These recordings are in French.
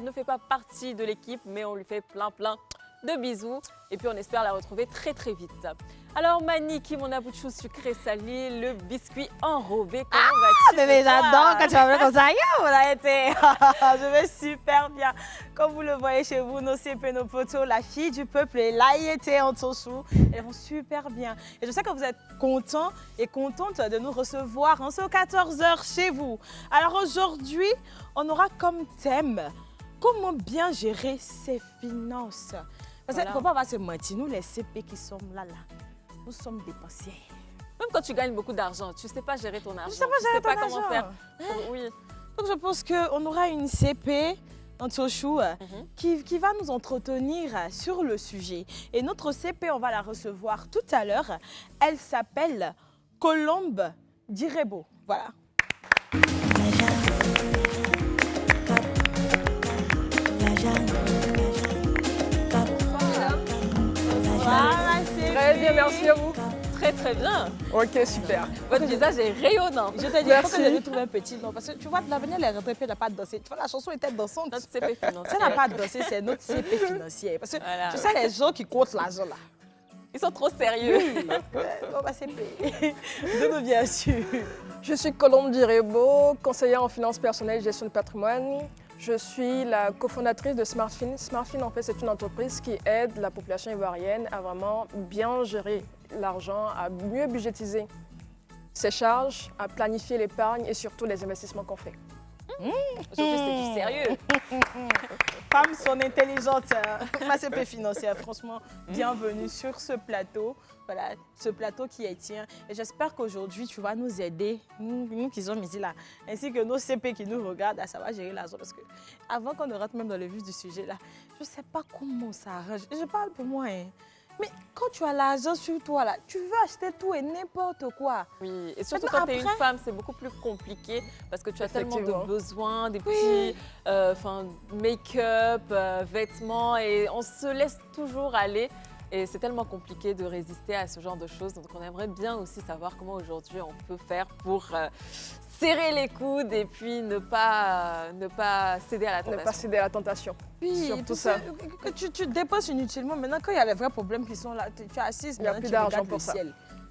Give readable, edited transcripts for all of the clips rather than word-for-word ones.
ne fait pas partie de l'équipe, mais on lui fait plein de bisous. Et puis on espère la retrouver très vite. Alors Maniki, mon abouchou sucré salé, le biscuit enrobé, comment vas-tu? Bébé, j'adore quand tu m'appelles comme ça. Yo, on a été. Je vais super bien. Comme vous le voyez chez vous, nos CP, nos potos, la fille du peuple est là, il était en Toshou. Elles vont super bien. Et je sais que vous êtes contents et contentes de nous recevoir en ce 14h chez vous. Alors aujourd'hui, on aura comme thème comment bien gérer ses finances. Parce que papa va se mentir, nous les CP qui sommes là, nous sommes dépensiers. Même quand tu gagnes beaucoup d'argent, tu ne sais pas gérer ton argent. Je sais pas gérer ton argent. Comment faire. Oui. Donc je pense qu'on aura une CP en Toshou qui va nous entretenir sur le sujet. Et notre CP, on va la recevoir tout à l'heure. Elle s'appelle Colombe Direbo. Voilà. Voilà, CP. Très bien, merci à vous. Très bien. Ok, super. Votre visage est rayonnant. Je te dis, il faut que je lui trouve un petit nom. Parce que tu vois, de l'avenir, les retraités n'ont pas de danser. Tu vois, la chanson était dansante. Notre CP financier. Ça n'a pas de danser, c'est notre CP financière. Parce que tu sais, les gens qui comptent l'argent là. Ils sont trop sérieux. Oui. On va CP. De nous, bien sûr. Je suis Colombe Direbo, conseillère en finances personnelles et gestion de patrimoine. Je suis la cofondatrice de Smartfin. Smartfin, en fait, c'est une entreprise qui aide la population ivoirienne à vraiment bien gérer l'argent, à mieux budgétiser ses charges, à planifier l'épargne et surtout les investissements qu'on fait. Aujourd'hui, c'est du sérieux. Femme, son intelligente, ma CP financière, franchement, bienvenue sur ce plateau. Voilà, ce plateau qui est tien. Et j'espère qu'aujourd'hui, tu vas nous aider, nous qui sommes ici là, ainsi que nos CP qui nous regardent à savoir gérer l'argent. Parce que avant qu'on ne rentre même dans le vif du sujet là, je ne sais pas comment ça arrange. Je parle pour moi, hein. Mais quand tu as l'argent sur toi, là, tu veux acheter tout et n'importe quoi. Oui, et surtout Maintenant, quand tu es une femme, c'est beaucoup plus compliqué parce que tu as tellement de besoins, des petits make-up, vêtements, et on se laisse toujours aller. Et c'est tellement compliqué de résister à ce genre de choses. Donc on aimerait bien aussi savoir comment aujourd'hui on peut faire pour serrer les coudes et puis ne pas céder à la tentation. Ne pas céder à la tentation. Oui, surtout ça. Que tu dépenses inutilement. Maintenant, quand il y a les vrais problèmes qui sont là, tu es assise, il n'y a plus d'argent pour ça.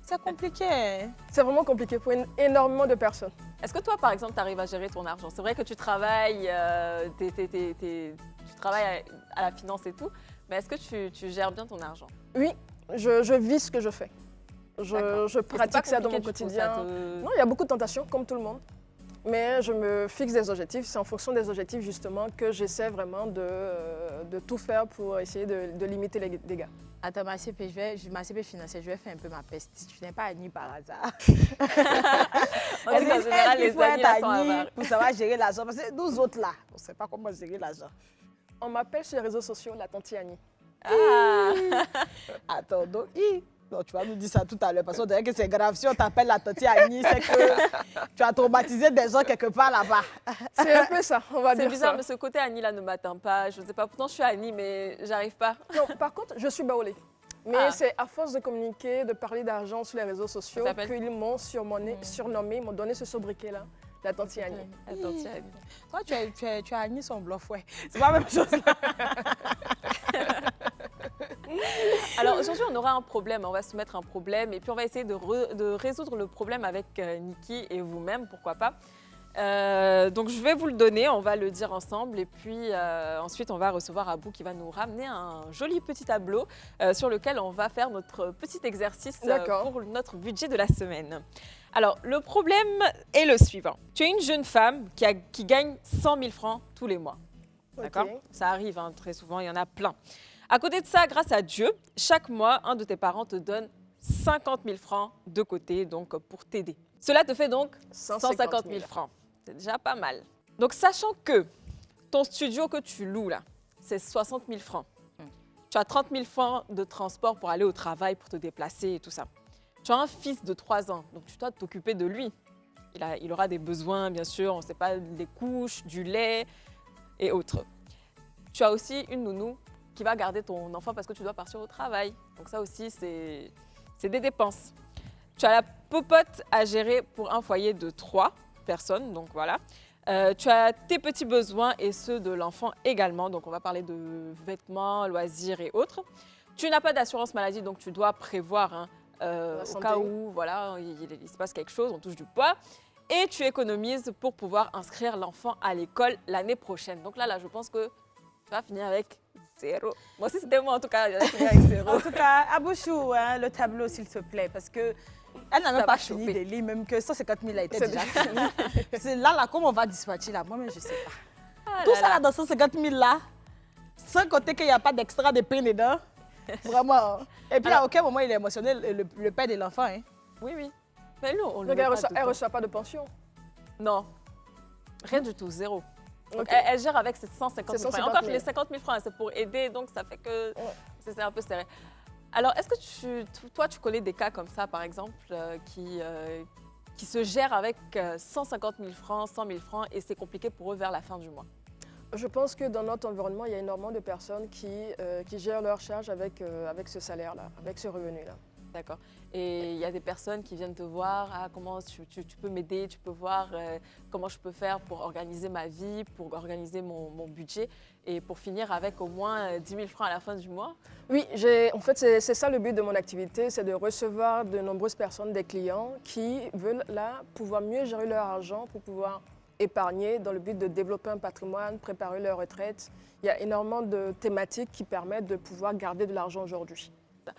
C'est compliqué. Hein? C'est vraiment compliqué pour énormément de personnes. Est-ce que toi, par exemple, tu arrives à gérer ton argent? C'est vrai que tu travailles, tu travailles à la finance et tout, mais est-ce que tu gères bien ton argent? Oui, je vis ce que je fais. Je pratique ça dans mon quotidien. Non, il y a beaucoup de tentations, comme tout le monde. Mais je me fixe des objectifs. C'est en fonction des objectifs, justement, que j'essaie vraiment de tout faire pour essayer de limiter les dégâts. Attends, ma CP financière, je vais faire un peu ma peste. Tu n'es pas Annie par hasard. On dit qu'en général, les amis sont avares. Pour savoir gérer l'argent. Parce que nous autres, là, on ne sait pas comment gérer l'argent. On m'appelle sur les réseaux sociaux la tante Annie. Ah. Attends, donc, non, tu vas nous dire ça tout à l'heure, parce qu'on dirait que c'est grave. Si on t'appelle la tante Annie, c'est que tu as traumatisé des gens quelque part là-bas. C'est un peu ça, on va dire ça. C'est bizarre, mais ce côté Annie là ne m'atteint pas. Je ne sais pas, pourtant je suis Annie, mais j'arrive pas. Non, par contre, je suis baolée. Mais c'est à force de communiquer, de parler d'argent sur les réseaux sociaux qu'ils m'ont surnommé, ils m'ont donné ce sobriquet-là. La tante Annie. La tante Annie. Toi, tu as Annie son bluff, ouais. C'est pas la même chose là. Alors aujourd'hui, on aura un problème, on va se mettre un problème et puis on va essayer de résoudre le problème avec Niki et vous-même, pourquoi pas. Donc je vais vous le donner, on va le dire ensemble et puis ensuite on va recevoir Abou qui va nous ramener un joli petit tableau sur lequel on va faire notre petit exercice pour notre budget de la semaine. Alors le problème est le suivant. Tu es une jeune femme qui gagne 100 000 francs tous les mois. D'accord ? Ça arrive hein, très souvent, il y en a plein. À côté de ça, grâce à Dieu, chaque mois, un de tes parents te donne 50 000 francs de côté donc pour t'aider. Cela te fait donc 150 000 francs. C'est déjà pas mal. Donc, sachant que ton studio que tu loues là, c'est 60 000 francs. Tu as 30 000 francs de transport pour aller au travail, pour te déplacer et tout ça. Tu as un fils de 3 ans, donc tu dois t'occuper de lui. Il aura des besoins, bien sûr, on ne sait pas, des couches, du lait et autres. Tu as aussi une nounou qui va garder ton enfant parce que tu dois partir au travail. Donc ça aussi, c'est des dépenses. Tu as la popote à gérer pour un foyer de 3 personnes, donc voilà. Tu as tes petits besoins et ceux de l'enfant également. Donc, on va parler de vêtements, loisirs et autres. Tu n'as pas d'assurance maladie, donc tu dois prévoir hein, au santé. cas où voilà, il se passe quelque chose, on touche du poids. Et tu économises pour pouvoir inscrire l'enfant à l'école l'année prochaine. Donc là, je pense que tu vas finir avec 0. Moi aussi, c'était moi en tout cas, j'allais finir avec 0. En tout cas, Abouchou, hein, le tableau, s'il te plaît, parce que elle n'a Ça même va pas fini chauffer. de lire, même que 150 000 a été C'est déjà fini. C'est là, comment on va dispatcher là? Moi-même, je ne sais pas. Ah Tout là ça là là. dans 150 000 là, sans compter qu'il n'y a pas d'extra de pain dedans. Vraiment. Et puis à aucun moment il est émotionnel, le père de l'enfant. Hein. Oui, oui. Mais nous, on le Donc, met elle pas ne tout le temps. reçoit pas de pension. Non, rien du tout, 0. Donc, Ok. elle gère avec ses 150 000 francs. 150 Encore 000. les 50 000 francs, c'est pour aider, donc ça fait que Ouais. c'est un peu serré. Alors, est-ce que toi, tu connais des cas comme ça, par exemple, qui se gèrent avec 150 000 francs, 100 000 francs, et c'est compliqué pour eux vers la fin du mois? Je pense que dans notre environnement, il y a énormément de personnes qui gèrent leur charge avec ce salaire-là, avec ce revenu-là. D'accord. Et il y a des personnes qui viennent te voir, ah, comment tu peux m'aider, tu peux voir comment je peux faire pour organiser ma vie, pour organiser mon budget et pour finir avec au moins 10 000 francs à la fin du mois. Oui, en fait, c'est ça le but de mon activité, c'est de recevoir de nombreuses personnes, des clients qui veulent là pouvoir mieux gérer leur argent pour pouvoir épargner dans le but de développer un patrimoine, préparer leur retraite. Il y a énormément de thématiques qui permettent de pouvoir garder de l'argent aujourd'hui.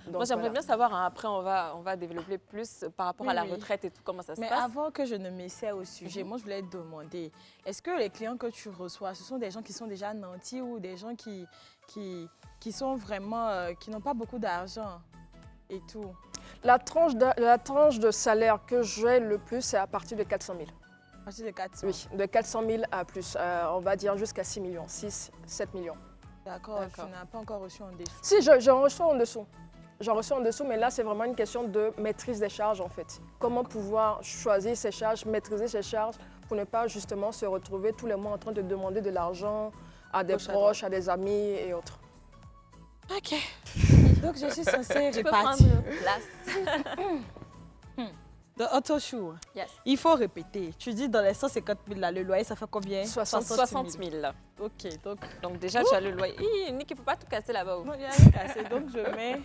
Donc, Moi, j'aimerais voilà. bien savoir, hein, après on va développer plus par rapport à la Oui. retraite et tout, comment ça se Mais passe. avant que je ne m'essaie au sujet, moi je voulais te demander, est-ce que les clients que tu reçois, ce sont des gens qui sont déjà nantis ou des gens qui sont vraiment, qui n'ont pas beaucoup d'argent et tout? La tranche de salaire que j'ai le plus, c'est à partir de 400 000. À partir de 400. Oui, de 400 000 à plus. On va dire jusqu'à 6 millions, 6, 7 millions. D'accord, tu D'accord. n'as pas encore reçu en dessous. Si, j'en reçois en dessous. J'en reçois en dessous, mais là, c'est vraiment une question de maîtrise des charges, en fait. Comment pouvoir choisir ses charges, maîtriser ses charges pour ne pas justement se retrouver tous les mois en train de demander de l'argent à des Gauche à proches, à des amis et autres. Ok. Donc je suis censée Tu peux prendre répartir. place. De Autochou, Yes. il faut répéter. Tu dis dans les 150 000 là, le loyer ça fait combien? 60 000. Ok, Donc déjà, tu as le loyer. Nick, il ne peut pas tout casser là-bas. non, il y a rien cassé. Donc je mets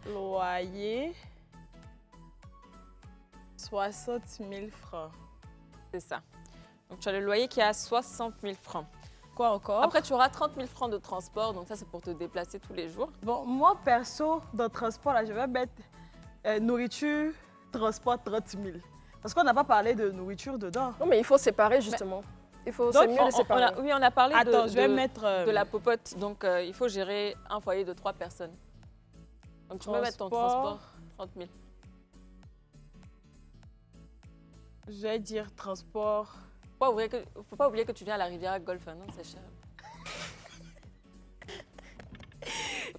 loyer 60 000 francs. C'est ça. Donc tu as le loyer qui est à 60 000 francs. Quoi encore? Après, tu auras 30 000 francs de transport. Donc ça, c'est pour te déplacer tous les jours. Bon, moi perso, dans le transport là, je vais mettre nourriture, transport 30 000. Parce qu'on n'a pas parlé de nourriture dedans. Non, mais il faut séparer justement. C'est mieux de séparer. On a parlé Attends, je vais de mettre la popote. Donc il faut gérer un foyer de 3 personnes. Donc tu peux mettre ton Transport. transport 30 000. je vais dire transport. Faut pas oublier que tu viens à la Riviera Golf, hein, non, c'est cher.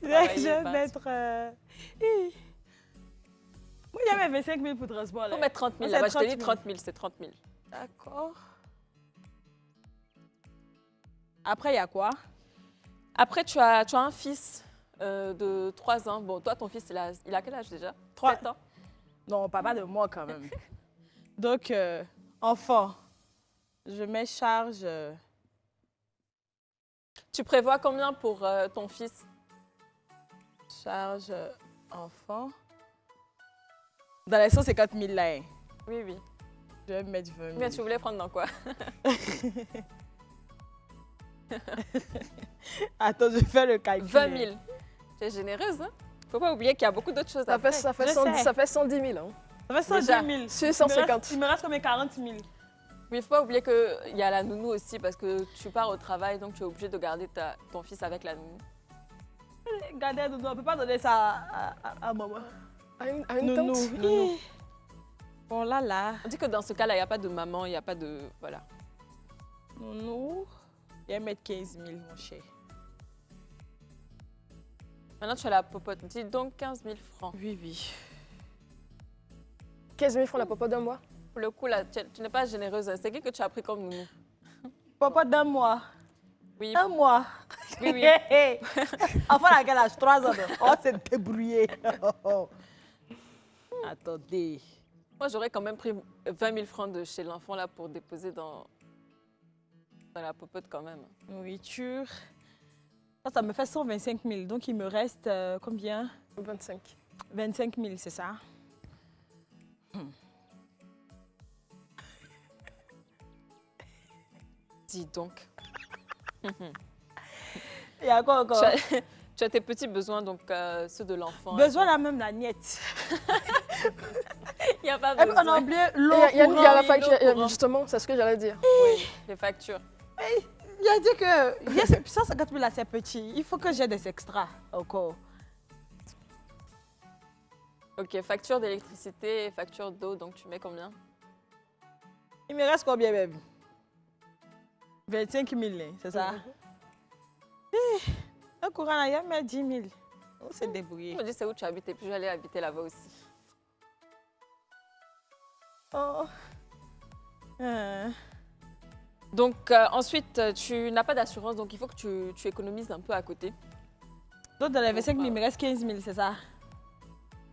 Je travailler, vais battre. mettre. Moi, il y avait 25 000 pour transport. Il Là. faut mettre 30 000 Moi, là-bas. c'est Je te dis 30 30 000, c'est 30 000. D'accord. Après, il y a quoi? Après, tu as un fils de 3 ans. Bon, toi, ton fils, il a quel âge déjà? 3. 7 ans. Non, pas de moi quand même. Donc, enfant, je mets charge. Tu prévois combien pour ton fils? Charge enfant. Dans les 150 000 là, hein, Oui, oui. je vais mettre 20 000. Combien tu voulais prendre dans quoi? Attends, je fais le calcul. 20 000. Tu es généreuse, hein? Faut pas oublier qu'il y a beaucoup d'autres choses à faire. Ça fait Je 110 sais. ça fait 110 000. Hein. Ça fait 110 Déjà, 000. sur 150. Il me reste combien? 40 000. Mais il faut pas oublier qu'il y a la nounou aussi parce que tu pars au travail, donc tu es obligé de garder ton fils avec la nounou. Regardez, on ne peut pas donner ça à maman. À une Nounou. tante. Nounou. Bon, là. On dit que dans ce cas-là, il n'y a pas de maman, il n'y a pas de... Voilà. Nounou. Je vais mettre 15 000, mon cher. Maintenant, tu as la popote. Dis donc 15 000 francs. Oui. 15 000 francs la popote d'un mois. Pour le coup, là, tu n'es pas généreuse. hein. C'est qui que tu as pris comme nounou? Papa, d'un mois. Oui, Un mois. oui, oui. Enfant à quel âge? 3 ans. Oh, c'est débrouillé. Attendez. Moi, j'aurais quand même pris 20 000 francs de chez l'enfant là pour déposer dans la popote quand même. Nourriture. Ça me fait 125 000. Donc, il me reste combien? 25. 25 000, c'est ça? Dis donc. Il y a quoi encore? Tu as tes petits besoins, donc ceux de l'enfant. Besoin là même la niette. Il n'y a pas Et puis, on a besoin. oublié l'eau. Il y a la l'eau facture, courant. justement, c'est ce que j'allais dire. Oui, les factures. Il a dit que 150 000 là, c'est petit. Il faut que j'ai des extras encore. Ok, facture d'électricité et facture d'eau, donc tu mets combien? Il me reste combien même? 25 000, hein, c'est ça? Le courant là, il y a mis 10 000. On s'est débrouillé. Je me dis c'est où tu habites et puis je vais aller habiter là-bas aussi. Oh. Donc ensuite, tu n'as pas d'assurance, donc il faut que tu économises un peu à côté. Donc dans les 25 000, il me reste 15 000, c'est ça?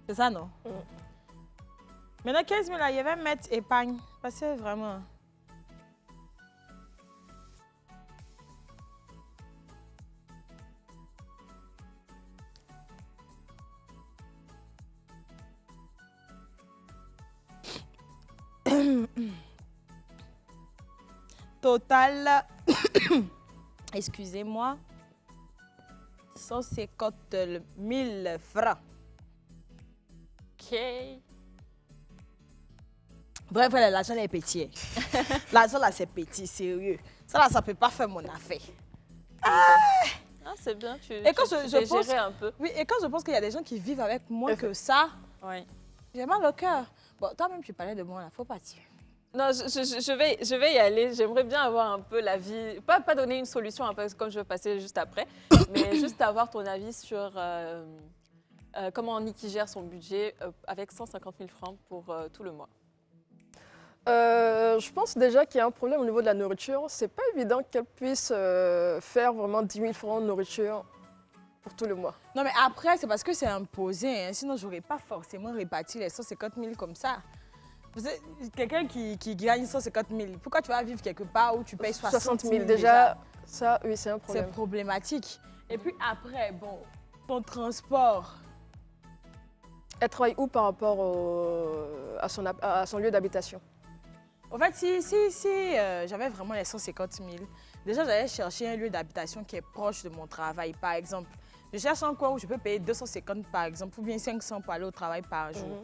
C'est ça, non? Maintenant, 15 000 là, il va mettre épargne. Parce que vraiment... Total, excusez-moi, 150 000 francs. Ok. Bref, l'argent est petit. L'argent là, c'est petit, sérieux. Ça là, ça peut pas faire mon affaire. Ah, c'est bien, tu Et quand tu je t'es pense- géré un peu. Oui, et quand je pense qu'il y a des gens qui vivent avec moins que ça, Oui. j'ai mal au cœur. Bon, toi-même, tu parlais de moi là, faut partir. Non, je vais y aller. J'aimerais bien avoir un peu l'avis, pas donner une solution, un peu comme je vais passer juste après, mais juste avoir ton avis sur comment Niki gère son budget avec 150 000 francs pour tout le mois. Je pense déjà qu'il y a un problème au niveau de la nourriture. C'est pas évident qu'elle puisse faire vraiment 10 000 francs de nourriture pour tout le mois. Non, mais après, c'est parce que c'est imposé. Hein. Sinon, j'aurais pas forcément réparti les 150 000 comme ça. Vous savez, quelqu'un qui gagne 150 000, pourquoi tu vas vivre quelque part où tu payes 60 000 déjà, ça, oui, c'est un C'est problème. problématique. Et puis après, bon, ton transport. Elle travaille où par rapport à son lieu d'habitation? En fait, si j'avais vraiment les 150 000, déjà, j'allais chercher un lieu d'habitation qui est proche de mon travail, par exemple. Je cherche un coin où je peux payer 250 par exemple, ou bien 500 pour aller au travail par jour.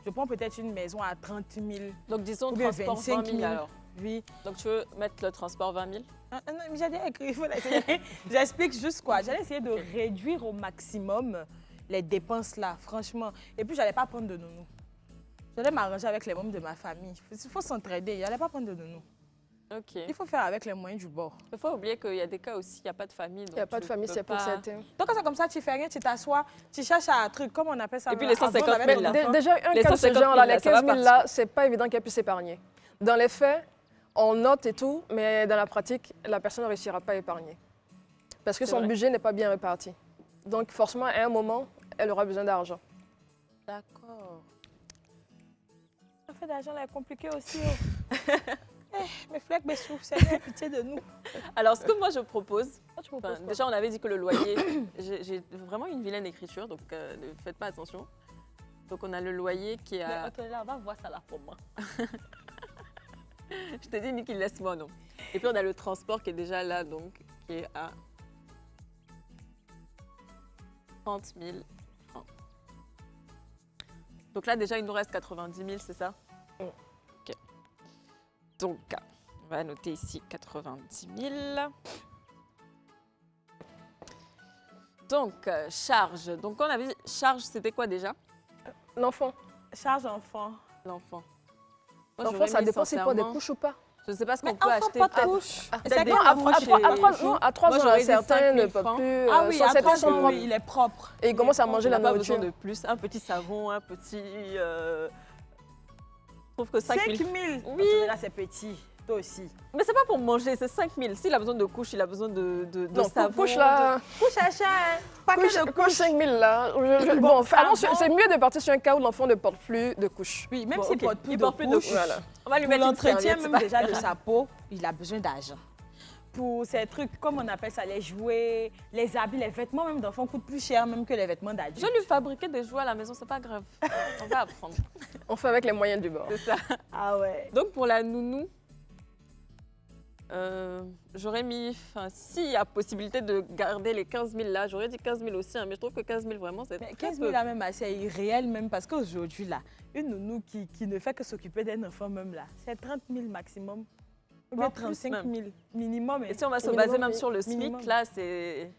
Je prends peut-être une maison à 30 000. Donc disons Ou bien transport 25 20 000 000. alors. Oui. Donc tu veux mettre le transport 20 000? Non, mais j'ai déjà écrit, il faut l'essayer. J'explique juste quoi. J'allais essayer de réduire au maximum les dépenses là, franchement. Et puis, j'allais pas prendre de nounou. J'allais m'arranger avec les membres de ma famille. Il faut s'entraider. J'allais pas prendre de nounou. Ok. Il faut faire avec les moyens du bord. Il faut oublier qu'il y a des cas aussi, il n'y a pas de famille. Il n'y a pas de famille, c'est pour certains. Donc, quand c'est comme ça, tu fais rien, tu t'assois, tu cherches un truc, comment on appelle ça? Et puis les 150 000 000 là. Déjà, un Les cas de ce 150 000 genre-là, là, les ça va 15 000 là, c'est pas évident qu'elle puisse épargner. Dans les faits, on note et tout, mais dans la pratique, la personne ne réussira pas à épargner. Parce que C'est son vrai. budget n'est pas bien réparti. Donc, forcément, à un moment, elle aura besoin d'argent. D'accord. Ça fait d'argent, là, compliqué aussi. Mes flecs, mes sous, c'est pitié de nous. Alors ce que moi je propose, Tu proposes quoi? déjà on avait dit que le loyer, j'ai vraiment une vilaine écriture, donc ne faites pas attention. Donc on a le loyer qui est Mais à... attends, là, on va voir ça là pour moi. Je te dis Niki, laisse-moi non. Et puis on a le transport qui est déjà là, donc qui est à 30 000 francs. Donc là déjà il nous reste 90 000, c'est ça? Ok. Donc on va noter ici 90 000. Donc charge. Donc on avait dit charge, c'était quoi déjà? L'enfant. Charge enfant. L'enfant. L'enfant, ça dépend s'il prend des couches ou pas. Je ne sais pas ce qu'on Mais peut enfant, acheter. pas de peut-être. couche. peut-être C'est des quoi, enfants enfant chez- À 3 Moi, ans, j'aurais dit 5 certains 000 ne peuvent francs. plus. Ah oui, sont après, certains sont oui, propres. il est propre. Et il commence à manger On la n'a pas besoin nourriture. de plus. Un petit savon, je trouve que 5 5 000 000. Oui. Attendez, là, c'est petit. Toi aussi. Mais c'est pas pour manger, c'est 5 000. S'il a besoin de couches, il a besoin de Non, savon. couche là, Couche à chat, hein. couche 5 000 là. Bon, Bon, ça vraiment, va. c'est mieux de partir sur un cas où l'enfant ne porte plus de couches. Oui, même Bon, s'il ok. porte plus Il de porte plus de couches, couches. Voilà. On va lui pour mettre une l'entretien serviette, même c'est déjà de sa peau, il a besoin d'argent. Pour ces trucs, comme on appelle ça, les jouets, les habits, les vêtements même d'enfants coûtent plus cher même que les vêtements Je d'adultes. vais lui fabriquer des jouets à la maison, c'est pas grave. On va apprendre. On fait avec les moyens du bord. C'est ça. Ah ouais. Donc pour la nounou, j'aurais mis, s'il y a possibilité de garder les 15 000 là, j'aurais dit 15 000 aussi, hein, mais je trouve que 15 000 vraiment c'est Mais très 15 000 peu. là même assez irréel même parce qu'aujourd'hui là, une nounou qui ne fait que s'occuper d'un enfant même là, c'est 30 000 maximum. Ou bien Voire plus 35 000 même. minimum. Et si on va se Minimum, baser même oui. sur le SMIC, Minimum. là c'est...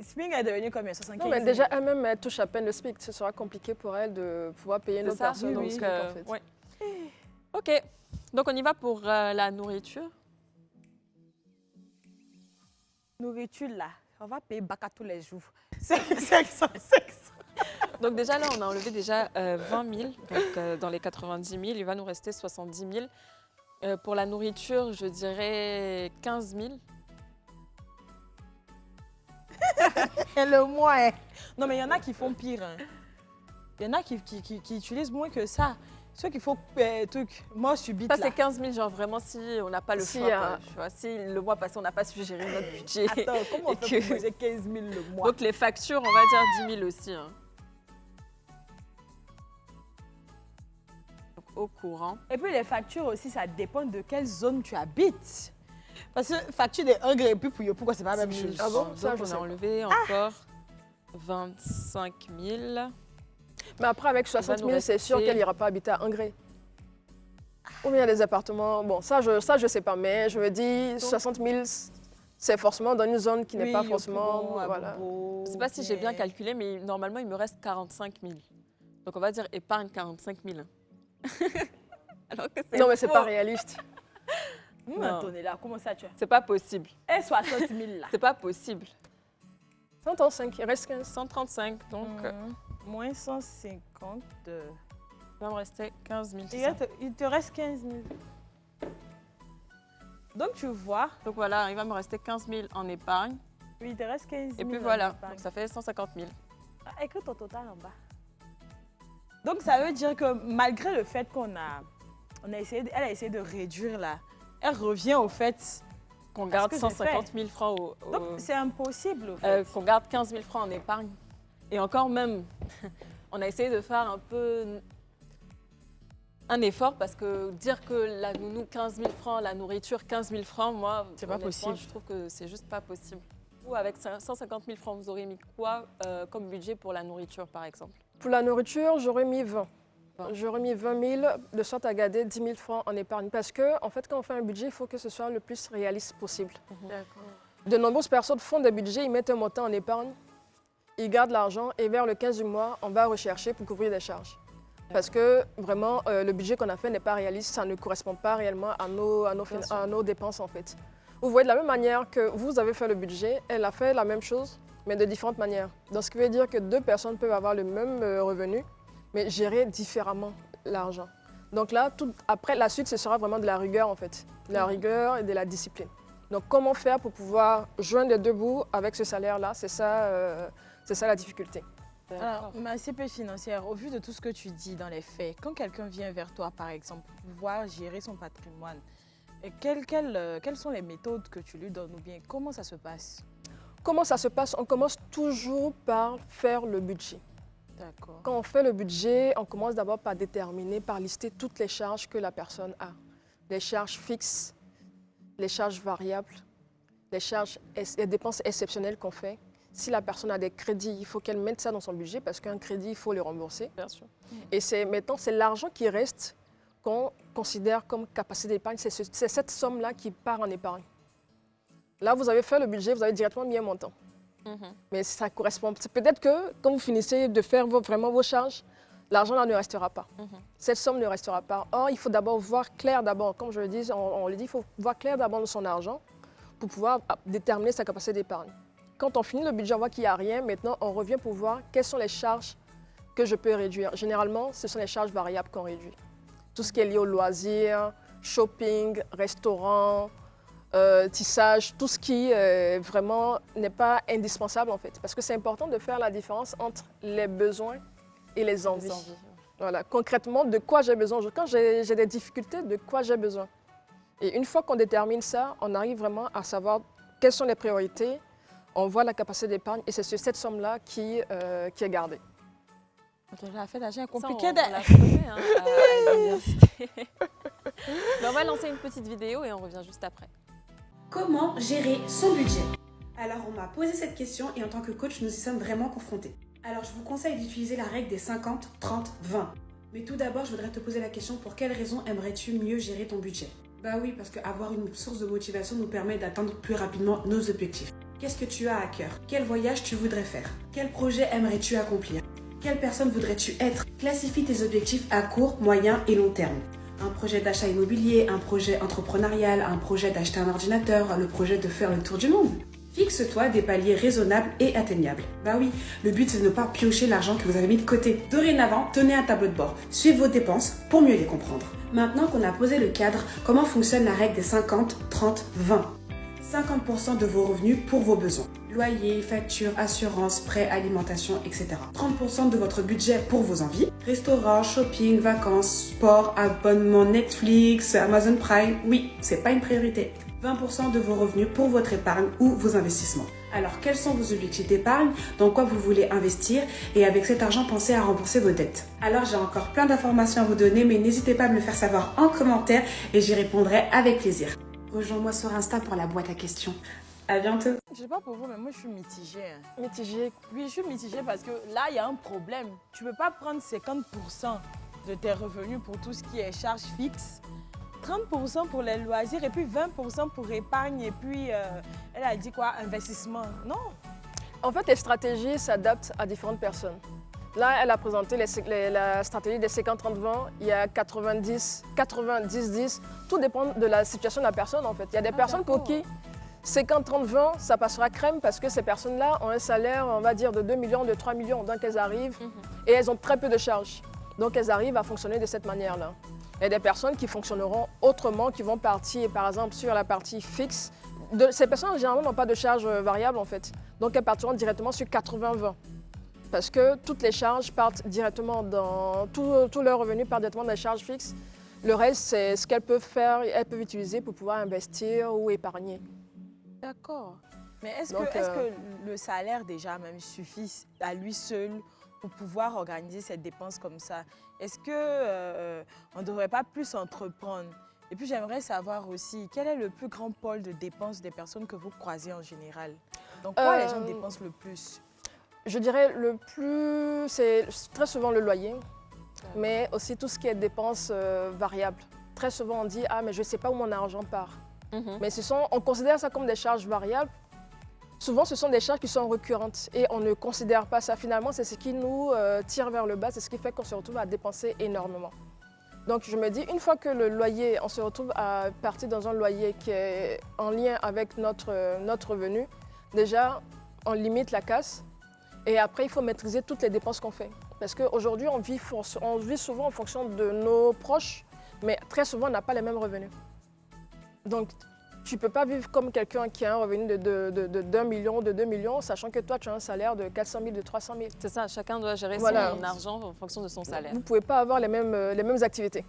Spring est devenu combien? 75 Non, 000. mais déjà, elle-même, elle touche à peine le SMIC. Ce sera compliqué pour elle de pouvoir payer une C'est autre ça, personne oui, dans oui. le SMIC, en fait. ouais. Ok, donc on y va pour la nourriture. Nourriture là, on va payer Baka tous les jours. 500. Donc déjà là, on a enlevé déjà 20 000, donc dans les 90 000, il va nous rester 70 000. Pour la nourriture, je dirais 15 000. Et le mois, hein. Non, mais il y en a qui font pire. Hein. Il y en a qui utilisent moins que ça. Ceux qui font truc, mort subite. Ça, là. c'est 15 000, genre vraiment si on n'a pas le Si, choix. Quoi, tu vois, si le mois passé, on n'a pas su gérer notre budget. Attends, comment on Et fait que- pour poser 15 000 le mois? Donc les factures, on va dire 10 000 aussi. Hein. Donc, au courant. Et puis les factures aussi, ça dépend de quelle zone tu habites. Parce que facture des engrais et puis pour pourquoi c'est pas la même 10 000 chose? Ah bon? francs. Ça, Donc je on sais a pas. enlevé encore 25 000. Mais après, avec 60 nous 000, c'est sûr rester- qu'elle n'ira pas habiter à Ingré. Ou bien des appartements. Bon, ça, je sais pas. Mais je me dis, 60 000, c'est forcément dans une zone qui n'est pas forcément. Voilà. Je ne sais pas si j'ai bien calculé, mais normalement, il me reste 45 000. Donc on va dire épargne 45 000. Alors que c'est Non, mais c'est faux. pas réaliste. Non. Antonella, comment ça tu as? C'est pas possible. Et 60 000 là. C'est pas possible. 135, il reste 15. 135, donc Moins 150. il va me rester 15 000. c'est Il ça. il te reste 15 000. Donc tu vois, Donc voilà, il va me rester 15 000 en épargne. oui, il te reste 15 000. Et puis en voilà, épargne. donc ça fait 150 000. Ah, écoute ton total en bas. Donc ça veut dire que malgré le fait elle a essayé de réduire là, elle revient au fait. Qu'on garde que j'ai 150 000 francs Donc c'est impossible au fait. qu'on garde 15 000 francs en épargne. Et encore même, on a essayé de faire un peu un effort parce que dire que la nounou 15 000 francs, la nourriture 15 000 francs, moi, C'est pas honnêtement, possible. Je trouve que c'est juste pas possible. Ou avec 150 000 francs, vous aurez mis quoi comme budget pour la nourriture, par exemple? Pour la nourriture, j'aurais mis 20. 20. J'aurais mis 20 000 de sorte à garder 10 000 francs en épargne. Parce que, en fait, quand on fait un budget, il faut que ce soit le plus réaliste possible. D'accord. De nombreuses personnes font des budgets, ils mettent un montant en épargne, ils gardent l'argent et vers le 15 du mois, on va rechercher pour couvrir des charges. Parce que vraiment, le budget qu'on a fait n'est pas réaliste, ça ne correspond pas réellement à nos dépenses en fait. Vous voyez, de la même manière que vous avez fait le budget, elle a fait la même chose, mais de différentes manières. Donc ce qui veut dire que deux personnes peuvent avoir le même revenu, mais gérer différemment l'argent. Donc là, après, la suite, ce sera vraiment de la rigueur en fait. De la rigueur et de la discipline. Donc comment faire pour pouvoir joindre les deux bouts avec ce salaire-là, c'est ça la difficulté. Alors, ma CP financière, au vu de tout ce que tu dis dans les faits, quand quelqu'un vient vers toi, par exemple, pour pouvoir gérer son patrimoine, et quelles sont les méthodes que tu lui donnes ou bien comment ça se passe? Comment ça se passe? On commence toujours par faire le budget. D'accord. Quand on fait le budget, on commence d'abord par déterminer, par lister toutes les charges que la personne a. Les charges fixes, les charges variables, les dépenses exceptionnelles qu'on fait. Si la personne a des crédits, il faut qu'elle mette ça dans son budget parce qu'un crédit, il faut le rembourser. Bien sûr. Et maintenant, c'est l'argent qui reste qu'on considère comme capacité d'épargne. C'est cette somme-là qui part en épargne. Là, vous avez fait le budget, vous avez directement mis un montant. Mais ça correspond. C'est peut-être que quand vous finissez de faire vraiment vos charges, l'argent là ne restera pas. Cette somme ne restera pas. Or, il faut d'abord voir clair d'abord. Comme je le dis, on le dit, il faut voir clair d'abord de son argent pour pouvoir déterminer sa capacité d'épargne. Quand on finit le budget, on voit qu'il n'y a rien. Maintenant, on revient pour voir quelles sont les charges que je peux réduire. Généralement, ce sont les charges variables qu'on réduit. Tout ce qui est lié aux loisirs, shopping, restaurant, tissage, tout ce qui vraiment n'est pas indispensable en fait. Parce que c'est important de faire la différence entre les besoins et les envies. Voilà, concrètement, de quoi j'ai besoin. Quand j'ai des difficultés, de quoi j'ai besoin. Et une fois qu'on détermine ça, on arrive vraiment à savoir quelles sont les priorités, on voit la capacité d'épargne et c'est sur cette somme-là qui est gardée. La fête d'argent est Ça, compliquée. on l'a appris, hein, à l'université. Mais on va lancer une petite vidéo et on revient juste après. Comment gérer son budget? Alors on m'a posé cette question et en tant que coach, nous y sommes vraiment confrontés. Alors je vous conseille d'utiliser la règle des 50, 30, 20. Mais tout d'abord, je voudrais te poser la question, pour quelles raisons aimerais-tu mieux gérer ton budget? Bah oui, parce qu'avoir une source de motivation nous permet d'atteindre plus rapidement nos objectifs. Qu'est-ce que tu as à cœur? Quel voyage tu voudrais faire? Quel projet aimerais-tu accomplir? Quelle personne voudrais-tu être? Classifie tes objectifs à court, moyen et long terme. Un projet d'achat immobilier, un projet entrepreneurial, un projet d'acheter un ordinateur, le projet de faire le tour du monde. Fixe-toi des paliers raisonnables et atteignables. Bah oui, le but c'est de ne pas piocher l'argent que vous avez mis de côté. Dorénavant, tenez un tableau de bord, suivez vos dépenses pour mieux les comprendre. Maintenant qu'on a posé le cadre, comment fonctionne la règle des 50, 30, 20 ? 50% de vos revenus pour vos besoins. Loyer, factures, assurance, prêts, alimentation, etc. 30% de votre budget pour vos envies. Restaurant, shopping, vacances, sport, abonnement Netflix, Amazon Prime. Oui, c'est pas une priorité. 20% de vos revenus pour votre épargne ou vos investissements. Alors, quels sont vos objectifs d'épargne? Dans quoi vous voulez investir? Et avec cet argent, pensez à rembourser vos dettes. Alors, j'ai encore plein d'informations à vous donner, mais n'hésitez pas à me le faire savoir en commentaire et j'y répondrai avec plaisir. Rejoins-moi sur Insta pour la boîte à questions. À bientôt. Je sais pas pour vous, mais moi je suis mitigée. Mitigé. Oui, je suis mitigée parce que là, il y a un problème. Tu peux pas prendre 50% de tes revenus pour tout ce qui est charges fixes, 30% pour les loisirs et puis 20% pour épargne et puis, elle a dit quoi, investissement. Non. En fait, les stratégies s'adaptent à différentes personnes. Là, elle a présenté la stratégie des 50-30-20, il y a 90, 90-10. Tout dépend de la situation de la personne en fait. Il y a des personnes pour qui 50-30-20, ça passera crème parce que ces personnes-là ont un salaire, on va dire, de 2 millions, de 3 millions. Donc elles arrivent et elles ont très peu de charges. Donc elles arrivent à fonctionner de cette manière-là. Il y a des personnes qui fonctionneront autrement, qui vont partir par exemple sur la partie fixe. Ces personnes généralement n'ont pas de charges variables en fait. Donc elles partiront directement sur 80-20. Parce que toutes les charges partent directement dans... Tout leur revenu part directement dans les charges fixes. Le reste, c'est ce qu'elles peuvent faire, elles peuvent utiliser pour pouvoir investir ou épargner. D'accord. Mais est-ce Donc, que le salaire déjà même suffit à lui seul pour pouvoir organiser cette dépense comme ça? Est-ce que on ne devrait pas plus entreprendre? Et puis j'aimerais savoir aussi, quel est le plus grand pôle de dépenses des personnes que vous croisez en général? Donc quoi les gens dépensent le plus? Je dirais le plus, c'est très souvent le loyer, mais aussi tout ce qui est dépenses variables. Très souvent on dit « Ah, mais je ne sais pas où mon argent part ». Mais on considère ça comme des charges variables. Souvent, ce sont des charges qui sont récurrentes et on ne considère pas ça. Finalement, c'est ce qui nous tire vers le bas, c'est ce qui fait qu'on se retrouve à dépenser énormément. Donc je me dis, une fois que le loyer, on se retrouve à partir dans un loyer qui est en lien avec notre revenu, déjà, on limite la casse. Et après, il faut maîtriser toutes les dépenses qu'on fait. Parce qu'aujourd'hui, on vit souvent en fonction de nos proches, mais très souvent, on n'a pas les mêmes revenus. Donc, tu ne peux pas vivre comme quelqu'un qui a un revenu de 1 million, de 2 millions, sachant que toi, tu as un salaire de 400 000, de 300 000. C'est ça, chacun doit gérer son argent en fonction de son salaire. Vous ne pouvez pas avoir les mêmes activités.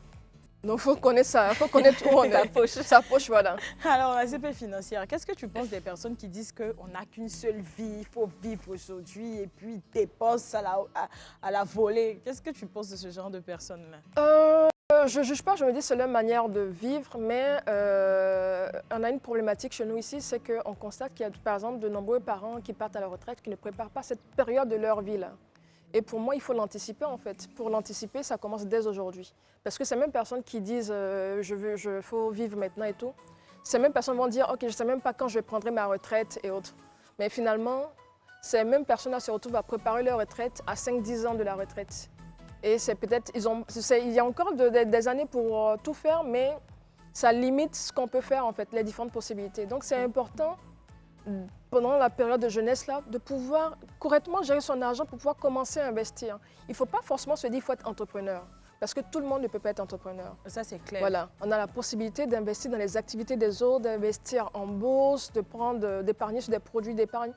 Donc, il faut connaître ça, il faut connaître où on est. Sa poche, voilà. Alors, l'aspect financier, qu'est-ce que tu penses des personnes qui disent qu'on n'a qu'une seule vie, il faut vivre aujourd'hui et puis dépense à la volée? Qu'est-ce que tu penses de ce genre de personnes-là? Je ne juge pas, je me dis que c'est leur manière de vivre, mais on a une problématique chez nous ici, c'est qu'on constate qu'il y a par exemple de nombreux parents qui partent à la retraite, qui ne préparent pas cette période de leur vie là. Et pour moi, il faut l'anticiper en fait. Pour l'anticiper, ça commence dès aujourd'hui. Parce que ces mêmes personnes qui disent faut vivre maintenant et tout, ces mêmes personnes vont dire ok, je ne sais même pas quand je prendrai ma retraite et autres. Mais finalement, ces mêmes personnes-là se retrouvent à préparer leur retraite à 5-10 ans de la retraite. Et c'est peut-être, il y a encore des années pour tout faire, mais ça limite ce qu'on peut faire en fait, les différentes possibilités. Donc c'est important, pendant la période de jeunesse là, de pouvoir correctement gérer son argent pour pouvoir commencer à investir. Il ne faut pas forcément se dire qu'il faut être entrepreneur. Parce que tout le monde ne peut pas être entrepreneur. Ça, c'est clair. Voilà, on a la possibilité d'investir dans les activités des autres, d'investir en bourse, d'épargner sur des produits d'épargne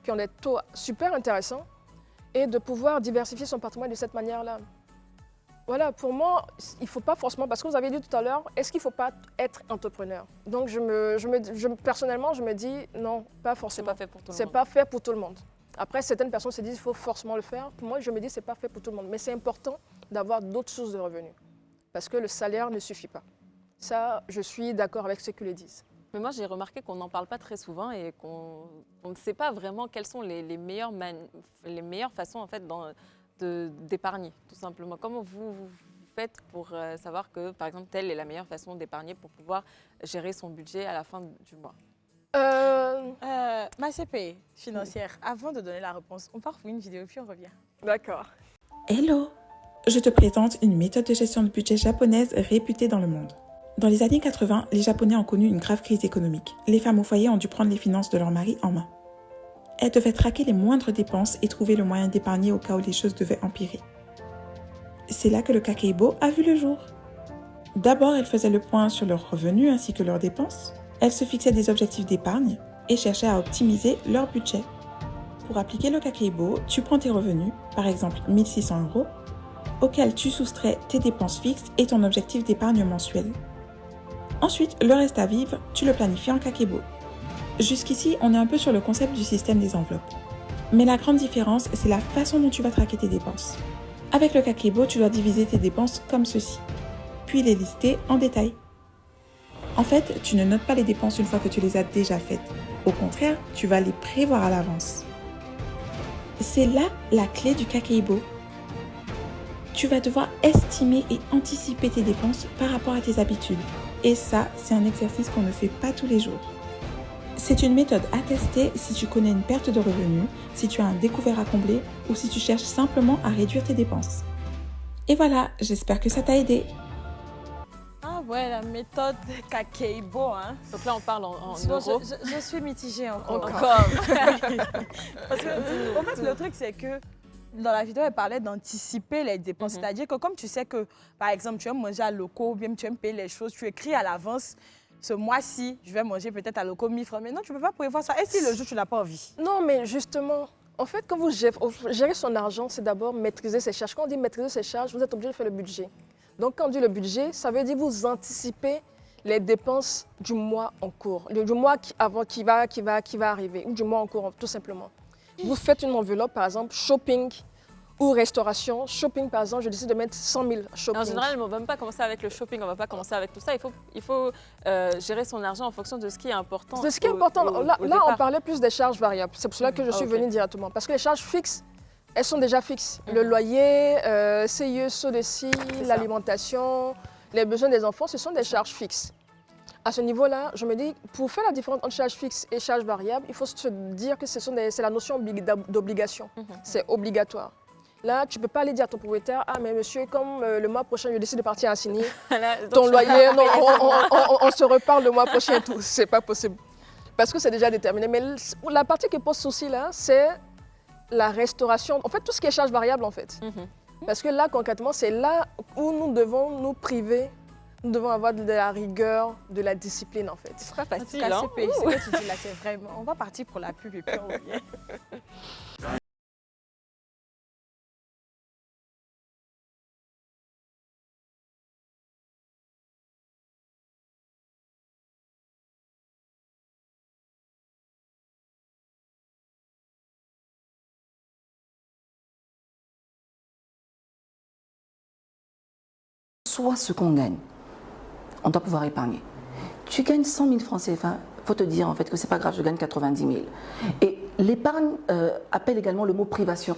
qui ont des taux super intéressants et de pouvoir diversifier son patrimoine de cette manière-là. Voilà, pour moi, il ne faut pas forcément, parce que vous avez dit tout à l'heure, est-ce qu'il ne faut pas être entrepreneur? Donc personnellement, je me dis non, pas C'est forcément. pas fait pour tout le C'est monde. pas fait pour tout le monde. Après, certaines personnes se disent qu'il faut forcément le faire. Pour moi, je me dis que ce n'est pas fait pour tout le monde. Mais c'est important d'avoir d'autres sources de revenus. Parce que le salaire ne suffit pas. Ça, je suis d'accord avec ceux qui le disent. Mais moi, j'ai remarqué qu'on n'en parle pas très souvent et qu'on ne sait pas vraiment quelles sont les meilleures façons en fait, d'épargner, tout simplement. Comment vous faites pour savoir que, par exemple, telle est la meilleure façon d'épargner pour pouvoir gérer son budget à la fin du mois? Ma CP financière, avant de donner la réponse, on part pour une vidéo puis on revient. D'accord. Hello! Je te présente une méthode de gestion de budget japonaise réputée dans le monde. Dans les années 80, les Japonais ont connu une grave crise économique. Les femmes au foyer ont dû prendre les finances de leur mari en main. Elles devaient traquer les moindres dépenses et trouver le moyen d'épargner au cas où les choses devaient empirer. C'est là que le Kakeibo a vu le jour. D'abord, elles faisaient le point sur leurs revenus ainsi que leurs dépenses. Elles se fixaient des objectifs d'épargne et cherchaient à optimiser leur budget. Pour appliquer le Kakeibo, tu prends tes revenus, par exemple 1 600 €, auxquels tu soustrais tes dépenses fixes et ton objectif d'épargne mensuel. Ensuite, le reste à vivre, tu le planifies en Kakeibo. Jusqu'ici, on est un peu sur le concept du système des enveloppes. Mais la grande différence, c'est la façon dont tu vas traquer tes dépenses. Avec le Kakeibo, tu dois diviser tes dépenses comme ceci, puis les lister en détail. En fait, tu ne notes pas les dépenses une fois que tu les as déjà faites. Au contraire, tu vas les prévoir à l'avance. C'est là la clé du Kakeibo. Tu vas devoir estimer et anticiper tes dépenses par rapport à tes habitudes. Et ça, c'est un exercice qu'on ne fait pas tous les jours. C'est une méthode à tester si tu connais une perte de revenus, si tu as un découvert à combler ou si tu cherches simplement à réduire tes dépenses. Et voilà, j'espère que ça t'a aidé. Ah ouais, la méthode Kakeibo, hein. Donc là, on parle en Bon, euros. je suis mitigée encore. Encore. Parce que, en fait, le truc, c'est que dans la vidéo, elle parlait d'anticiper les dépenses. C'est-à-dire que comme tu sais que, par exemple, tu aimes manger à loco ou bien tu aimes payer les choses, tu écris à l'avance, ce mois-ci, je vais manger peut-être à loco 1000 francs. Mais non, tu ne peux pas prévoir ça. Et si le jour, tu n'as pas envie? Non, mais justement, en fait, quand vous gérez son argent, c'est d'abord maîtriser ses charges. Quand on dit maîtriser ses charges, vous êtes obligé de faire le budget. Donc, quand on dit le budget, ça veut dire vous anticipez les dépenses du mois en cours, du mois qui va arriver, ou du mois en cours, tout simplement. Vous faites une enveloppe, par exemple, shopping ou restauration. Shopping, par exemple, je décide de mettre 100 000 shopping. En général, on ne va même pas commencer avec le shopping, on ne va pas commencer avec tout ça. Il faut gérer son argent en fonction de ce qui est important. De ce qui est important, là, on parlait plus des charges variables. C'est pour cela que je suis venue directement. Parce que les charges fixes, elles sont déjà fixes. Le loyer, CIE, SODECI, l'alimentation, les besoins des enfants, ce sont des charges fixes. À ce niveau-là, je me dis, pour faire la différence entre charges fixes et charges variables, il faut se dire que c'est la notion d'obligation. C'est obligatoire. Là, tu ne peux pas aller dire à ton propriétaire, ah mais monsieur, comme le mois prochain, je décide de partir à Signy, ton loyer, non, on se reparle le mois prochain et tout. C'est pas possible. Parce que c'est déjà déterminé. Mais la partie qui pose souci là, c'est la restauration. En fait, tout ce qui est charge variable en fait. Parce que là, concrètement, c'est là où nous devons nous priver. Nous devons avoir de la rigueur, de la discipline en fait. C'est pas En tout facile, cas, hein? CPI, ce que tu dis là, c'est vraiment... On va partir pour la pub et puis on revient. Soit ce qu'on gagne, on doit pouvoir épargner. Tu gagnes 100 000 francs CFA, il faut te dire en fait que c'est pas grave, je gagne 90 000. Et l'épargne appelle également le mot privation.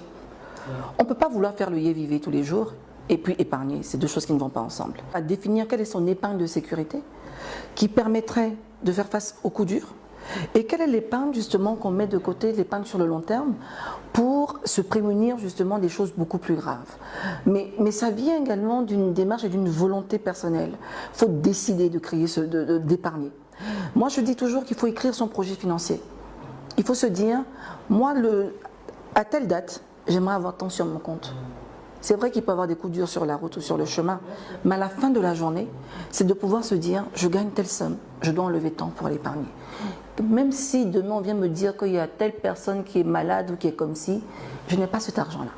On ne peut pas vouloir faire le yé-vivé tous les jours et puis épargner, c'est deux choses qui ne vont pas ensemble. À définir quelle est son épargne de sécurité qui permettrait de faire face aux coups durs. Et quelle est l'épargne justement qu'on met de côté, l'épargne sur le long terme, pour se prémunir justement des choses beaucoup plus graves. Mais ça vient également d'une démarche et d'une volonté personnelle. Il faut décider de créer, d'épargner. Moi je dis toujours qu'il faut écrire son projet financier. Il faut se dire, moi à telle date, j'aimerais avoir tant sur mon compte. C'est vrai qu'il peut y avoir des coups durs sur la route ou sur le chemin, mais à la fin de la journée, c'est de pouvoir se dire, je gagne telle somme, je dois enlever tant pour l'épargner. Même si demain on vient me dire qu'il y a telle personne qui est malade ou qui est comme si, je n'ai pas cet argent-là.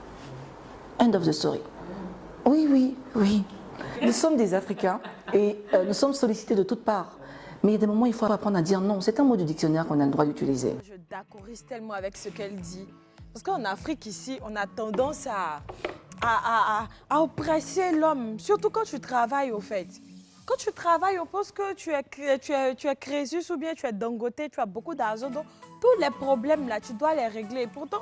End of the story. Oui, oui, oui. Nous sommes des Africains et nous sommes sollicités de toutes parts. Mais il y a des moments où il faut apprendre à dire non. C'est un mot du dictionnaire qu'on a le droit d'utiliser. Je d'accordise tellement avec ce qu'elle dit. Parce qu'en Afrique, ici, on a tendance à oppresser l'homme, surtout quand tu travailles, au fait. Quand tu travailles, on pense que tu es Crésus ou bien tu es Dangote, tu as beaucoup d'argent. Donc, tous les problèmes, là, tu dois les régler. Pourtant,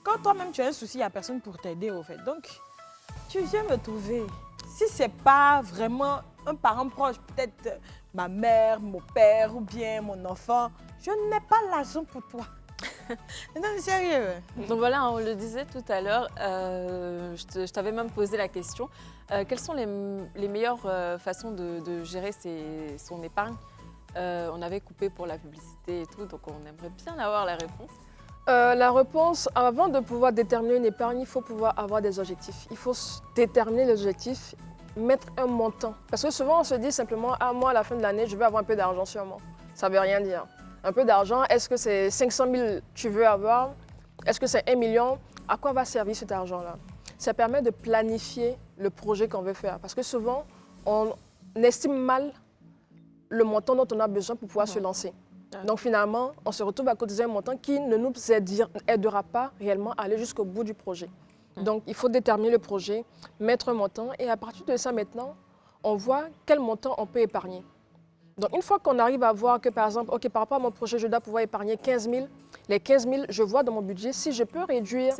quand toi-même tu as un souci, il n'y a personne pour t'aider, au fait. Donc, tu viens me trouver. Si ce n'est pas vraiment un parent proche, peut-être ma mère, mon père ou bien mon enfant, je n'ai pas l'argent pour toi. Non, sérieux. Donc voilà, on le disait tout à l'heure, je t'avais même posé la question. Quelles sont les meilleures façons de gérer son épargne? On avait coupé pour la publicité et tout, donc on aimerait bien avoir la réponse. La réponse, avant de pouvoir déterminer une épargne, il faut pouvoir avoir des objectifs. Il faut déterminer les objectifs, mettre un montant. Parce que souvent, on se dit simplement, ah, moi, à la fin de l'année, je veux avoir un peu d'argent sur moi. Ça ne veut rien dire. Un peu d'argent, est-ce que c'est 500 000 que tu veux avoir? Est-ce que c'est 1 million? À quoi va servir cet argent-là? Ça permet de planifier le projet qu'on veut faire. Parce que souvent, on estime mal le montant dont on a besoin pour pouvoir se lancer. Donc finalement, on se retrouve à cotiser un montant qui ne nous aidera pas réellement à aller jusqu'au bout du projet. Donc il faut déterminer le projet, mettre un montant et à partir de ça maintenant, on voit quel montant on peut épargner. Donc une fois qu'on arrive à voir que par exemple, ok, par rapport à mon projet, je dois pouvoir épargner 15 000, les 15 000, je vois dans mon budget si je peux réduire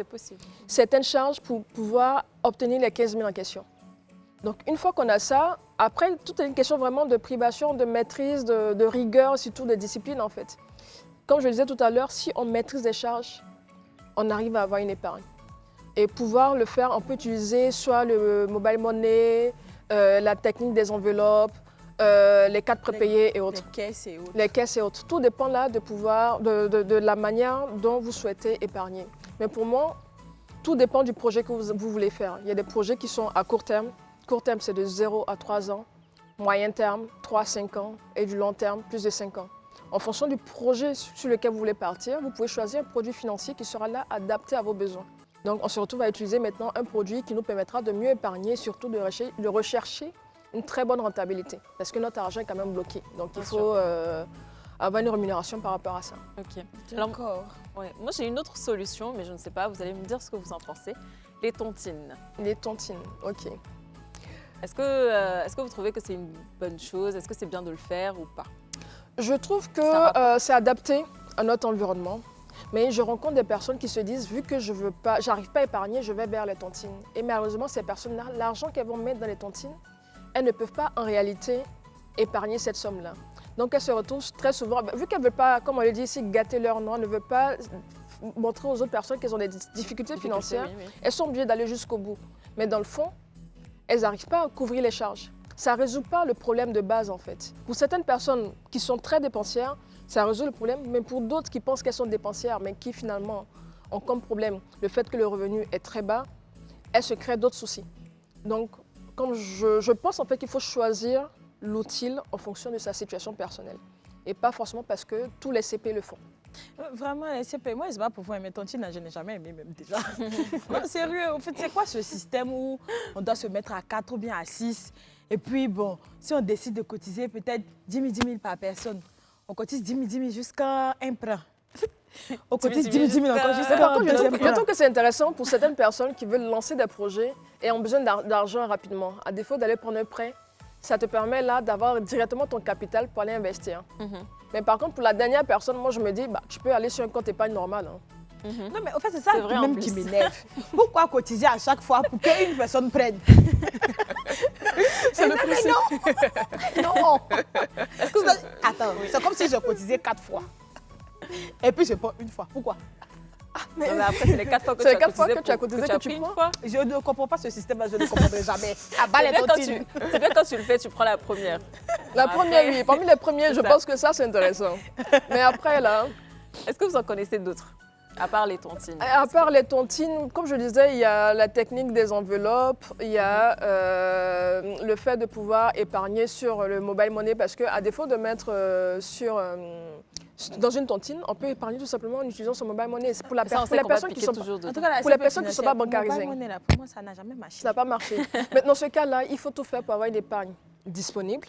certaines charges pour pouvoir obtenir les 15 000 en question. Donc une fois qu'on a ça, après, tout est une question vraiment de privation, de maîtrise, de rigueur, surtout de discipline en fait. Comme je le disais tout à l'heure, si on maîtrise les charges, on arrive à avoir une épargne. Et pouvoir le faire, on peut utiliser soit le mobile money, la technique des enveloppes, les cartes prépayées et autres. Les caisses et autres. Les caisses et autres. Tout dépend là de la manière dont vous souhaitez épargner. Mais pour moi, tout dépend du projet que vous voulez faire. Il y a des projets qui sont à court terme. Court terme, c'est de 0 à 3 ans. Moyen terme, 3 à 5 ans. Et du long terme, plus de 5 ans. En fonction du projet sur lequel vous voulez partir, vous pouvez choisir un produit financier qui sera là adapté à vos besoins. Donc, on se retrouve à utiliser maintenant un produit qui nous permettra de mieux épargner et surtout de rechercher une très bonne rentabilité. Parce que notre argent est quand même bloqué. Donc, il faut avoir une rémunération par rapport à ça. Ok. D'accord. Ouais. Moi, j'ai une autre solution, mais je ne sais pas. Vous allez me dire ce que vous en pensez. Les tontines. Les tontines, ok. Est-ce que vous trouvez que c'est une bonne chose? Est-ce que c'est bien de le faire ou pas? Je trouve que c'est adapté à notre environnement. Mais je rencontre des personnes qui se disent, vu que je n'arrive pas à épargner, je vais vers les tontines. Et malheureusement, ces personnes-là, l'argent qu'elles vont mettre dans les tontines, elles ne peuvent pas en réalité épargner cette somme-là. Donc elles se retrouvent très souvent, vu qu'elles ne veulent pas, comme on le dit ici, gâter leur nom, elles ne veulent pas montrer aux autres personnes qu'elles ont des difficultés financières, oui. Elles sont obligées d'aller jusqu'au bout. Mais dans le fond, elles n'arrivent pas à couvrir les charges. Ça ne résout pas le problème de base en fait. Pour certaines personnes qui sont très dépensières, ça résout le problème, mais pour d'autres qui pensent qu'elles sont dépensières, mais qui finalement ont comme problème le fait que le revenu est très bas, elles se créent d'autres soucis. Donc, comme je pense en fait qu'il faut choisir l'utile en fonction de sa situation personnelle. Et pas forcément parce que tous les CP le font. Vraiment, les CP, moi, c'est pas pour voir mes tontines, je n'ai jamais aimé même déjà. Non, sérieux, en fait, c'est quoi ce système où on doit se mettre à 4 ou bien à 6? Et puis, bon, si on décide de cotiser peut-être 10 000 par personne, on cotise 10 000 jusqu'à un prêt. On cotise 10 000 encore jusqu'à un deuxième prêt. Je trouve que c'est intéressant pour certaines personnes qui veulent lancer des projets et ont besoin d'argent rapidement. À défaut d'aller prendre un prêt, ça te permet là d'avoir directement ton capital pour aller investir. Mais par contre, pour la dernière personne, moi je me dis, bah, tu peux aller sur un compte épargne normal. Non, mais en fait, c'est ça même qui m'énerve. Pourquoi cotiser à chaque fois pour qu'une personne prenne? C'est le principe. Non. Attends, c'est comme si je cotisais 4 fois. Et puis je prends une fois. Pourquoi? Mais après, c'est les 4 fois que tu as cotisé que tu prends. Je ne comprends pas ce système-là, je ne comprendrai jamais. C'est bien quand tu le fais, tu prends la première. La première, oui. Parmi les premiers, je pense que ça, c'est intéressant. Mais après, là... Est-ce que vous en connaissez d'autres? À part les tontines. À part les tontines, comme je disais, il y a la technique des enveloppes, il y a le fait de pouvoir épargner sur le mobile money parce qu'à défaut de mettre dans une tontine, on peut épargner tout simplement en utilisant son mobile money. C'est pour la Ça, on pour sait les qu'on va personnes qui piquer sont toujours En dedans. tout cas, la Pour les CP personnes qui ne sont pas financière, bancarisées. mobile money, là, pour moi, ça n'a jamais marché. Ça n'a pas marché. Mais dans ce cas-là, il faut tout faire pour avoir une épargne disponible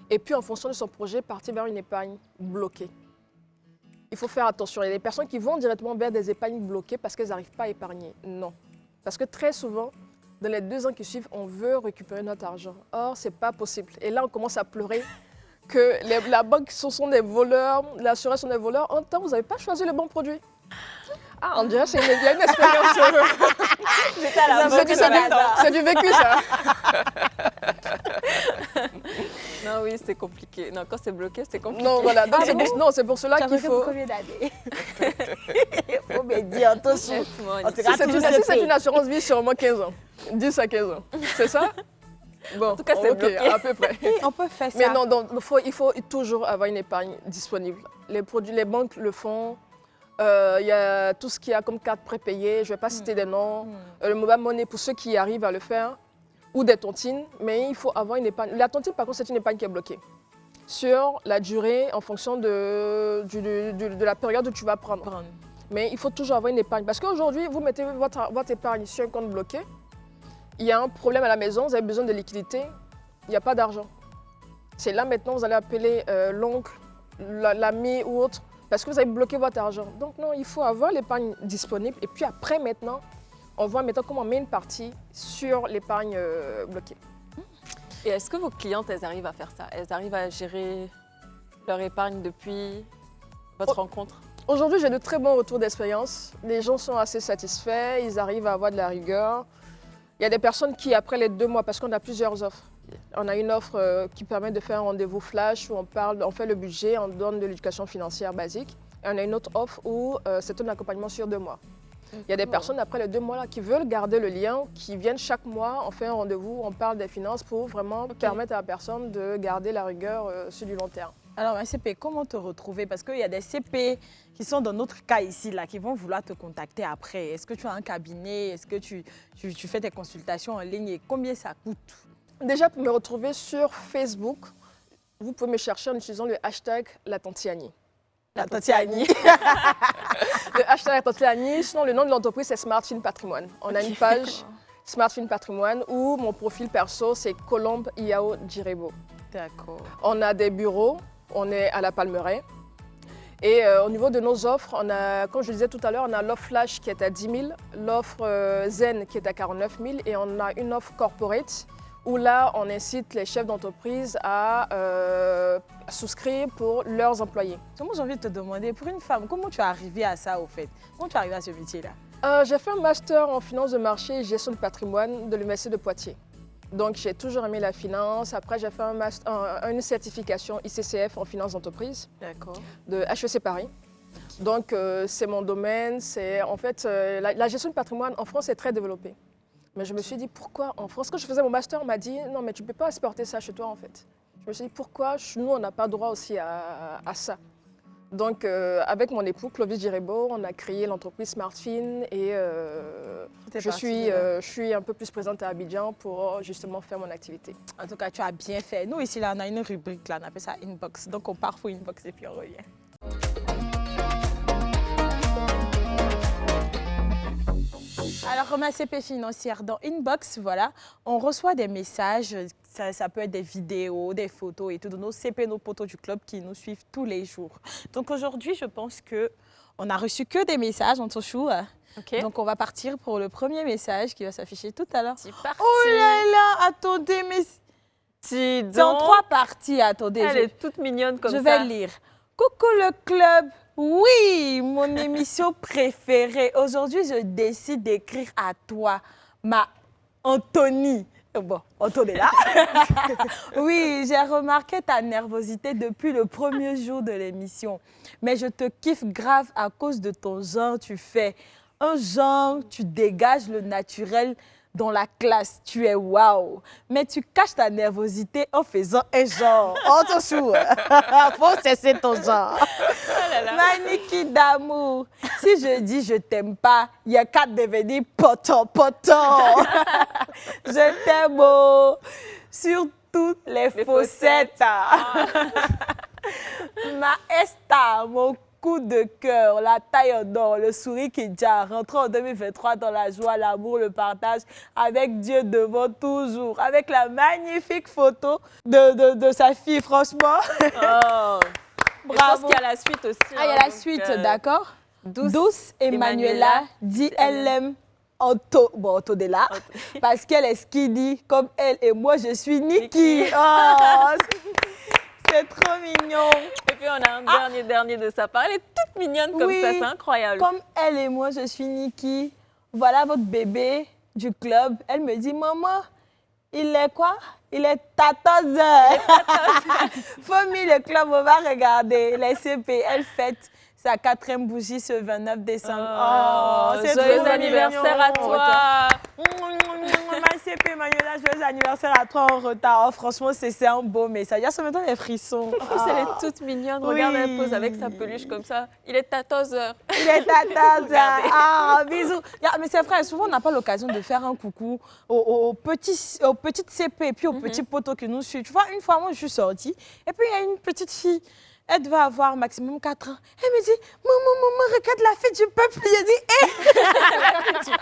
et puis en fonction de son projet, partir vers une épargne bloquée. Il faut faire attention. Il y a des personnes qui vont directement vers des épargnes bloquées parce qu'elles n'arrivent pas à épargner. Non. Parce que très souvent, dans les 2 ans qui suivent, on veut récupérer notre argent. Or, ce n'est pas possible. Et là, on commence à pleurer que la banque, ce sont des voleurs, l'assurance sont des voleurs. En même temps, vous n'avez pas choisi le bon produit. Ah, on dirait qu'il y a une expérience. J'étais à la banque, C'est du vécu, ça. Non, oui, c'est compliqué. Non, quand c'est bloqué, c'est compliqué. Non, voilà. Donc, c'est pour cela Tu as qu'il bloqué faut... pour combien d'années? Il faut me dire, attention. Laisse-moi, En tout Niki. cas, Si toujours c'est CP. une assurance vie, sûrement 15 ans. 10 à 15 ans. C'est ça? Bon, en tout cas, c'est bloqué. à peu près. On peut faire ça. Mais non, donc, il faut toujours avoir une épargne disponible. Les produits, les banques le font. Il y a tout ce qu'il y a comme carte prépayée, je ne vais pas citer des noms. Le mobile money pour ceux qui arrivent à le faire, ou des tontines, mais il faut avoir une épargne. La tontine, par contre, c'est une épargne qui est bloquée sur la durée en fonction de la période où tu vas prendre. Mais il faut toujours avoir une épargne. Parce qu'aujourd'hui, vous mettez votre épargne sur un compte bloqué, il y a un problème à la maison, vous avez besoin de liquidité, il n'y a pas d'argent. C'est là maintenant, vous allez appeler l'oncle, l'ami ou autre, parce que vous avez bloqué votre argent. Donc non, il faut avoir l'épargne disponible. Et puis après, maintenant, on voit maintenant comment on met une partie sur l'épargne bloquée. Et est-ce que vos clientes, elles arrivent à faire ça? Elles arrivent à gérer leur épargne depuis votre rencontre? Aujourd'hui, j'ai de très bons retours d'expérience. Les gens sont assez satisfaits, ils arrivent à avoir de la rigueur. Il y a des personnes qui, après les 2 mois, parce qu'on a plusieurs offres, on a une offre qui permet de faire un rendez-vous flash où on fait le budget, on donne de l'éducation financière basique. Et on a une autre offre où c'est un accompagnement sur 2 mois. Il y a des personnes, après les 2 mois, là, qui veulent garder le lien, qui viennent chaque mois, on fait un rendez-vous, on parle des finances pour vraiment permettre à la personne de garder la rigueur sur du long terme. Alors, un CP, comment te retrouver? Parce qu'il y a des CP qui sont dans notre cas ici, là, qui vont vouloir te contacter après. Est-ce que tu as un cabinet? Est-ce que tu fais tes consultations en ligne? Et combien ça coûte? Déjà, pour me retrouver sur Facebook, vous pouvez me chercher en utilisant le hashtag #LaTantiAnnie. La Tantiani. Le hashtag #LaTantiAnnie, sinon le nom de l'entreprise, c'est SmartFin Patrimoine. On a une page SmartFin Patrimoine où mon profil perso, c'est Colombe Iao Djirebo. D'accord. On a des bureaux, on est à la Palmeraie. Et au niveau de nos offres, on a, comme je disais tout à l'heure, on a l'offre Flash qui est à 10 000, l'offre Zen qui est à 49 000 et on a une offre Corporate où là, on incite les chefs d'entreprise à souscrire pour leurs employés. Moi, j'ai envie de te demander, pour une femme, comment tu es arrivée à ça, au fait? Comment tu es arrivée à ce métier-là? J'ai fait un master en finance de marché et gestion du patrimoine de l'Université de Poitiers. Donc, j'ai toujours aimé la finance. Après, j'ai fait une certification ICCF en finance d'entreprise de HEC Paris. Donc, c'est mon domaine. En fait, la gestion du patrimoine en France est très développée. Mais je me suis dit, pourquoi en France? Quand je faisais mon master, on m'a dit, non, mais tu ne peux pas exporter ça chez toi, en fait. Je me suis dit, pourquoi nous, on n'a pas droit aussi à ça? Donc, avec mon époux, Clovis Djirebo, on a créé l'entreprise SmartFin et je suis un peu plus présente à Abidjan pour justement faire mon activité. En tout cas, tu as bien fait. Nous, ici, là, on a une rubrique, là, on appelle ça Inbox. Donc, on part pour Inbox et puis on revient. Alors, comme CP financière dans Inbox, voilà, on reçoit des messages, ça peut être des vidéos, des photos et tout, de nos CP, nos potos du club qui nous suivent tous les jours. Donc aujourd'hui, je pense qu'on n'a reçu que des messages en Tochou. Okay. Donc on va partir pour le premier message qui va s'afficher tout à l'heure. C'est parti. Oh là là, attendez, mais c'est en 3 parties, attendez. Elle est toute mignonne comme ça. Je vais lire. Coucou le club. Oui, mon émission préférée. Aujourd'hui, je décide d'écrire à toi, ma Anthony. Bon, Anthony est là. Oui, j'ai remarqué ta nervosité depuis le premier jour de l'émission. Mais je te kiffe grave à cause de ton genre. Tu fais un genre, tu dégages le naturel dans la classe, tu es waouh. Mais tu caches ta nervosité en faisant un genre. On te chou. Faut cesser ton genre. Maniki d'amour. Si je dis je t'aime pas, il y a qu'à devenir poton. Je t'aime sur toutes les faussettes. Ma esta, mon coup de cœur, la taille en or, le sourire qui déjà rentré en 2023 dans la joie, l'amour, le partage, avec Dieu devant toujours, avec la magnifique photo de sa fille, franchement. Oh. Bravo. Je pense qu'il y a la suite aussi. Ah, il y a la suite, d'accord. Douce Emmanuela dit elle aime Otodela parce qu'elle est skinny comme elle et moi je suis Nikki. Oh, c'est trop mignon. Et puis on a un dernier de sa part. Elle est toute mignonne comme ça, c'est incroyable. Comme elle et moi je suis Nikki. Voilà votre bébé du club. Elle me dit maman, il est quoi? Il est 14 heures. Famille, le club, on va regarder. Les CP, elle fête sa 4e bougie ce 29 décembre. Oh, joyeux anniversaire à toi. Ma CP, Manuela, joyeux anniversaire à toi en retard. Oh, franchement, c'est un beau message. Ça me donne des frissons. En plus, elle est toute mignonne. Regarde, elle pose avec sa peluche comme ça. Il est 14 heures. Il est 14 heures. Ah, bisous. Mais c'est vrai, souvent, on n'a pas l'occasion de faire un coucou aux petites CP et puis aux petits potos qui nous suivent. Tu vois, une fois, moi, je suis sortie et puis il y a une petite fille. Elle devait avoir maximum 4 ans. Elle me dit, maman, regarde la fête du peuple. Je dis, hé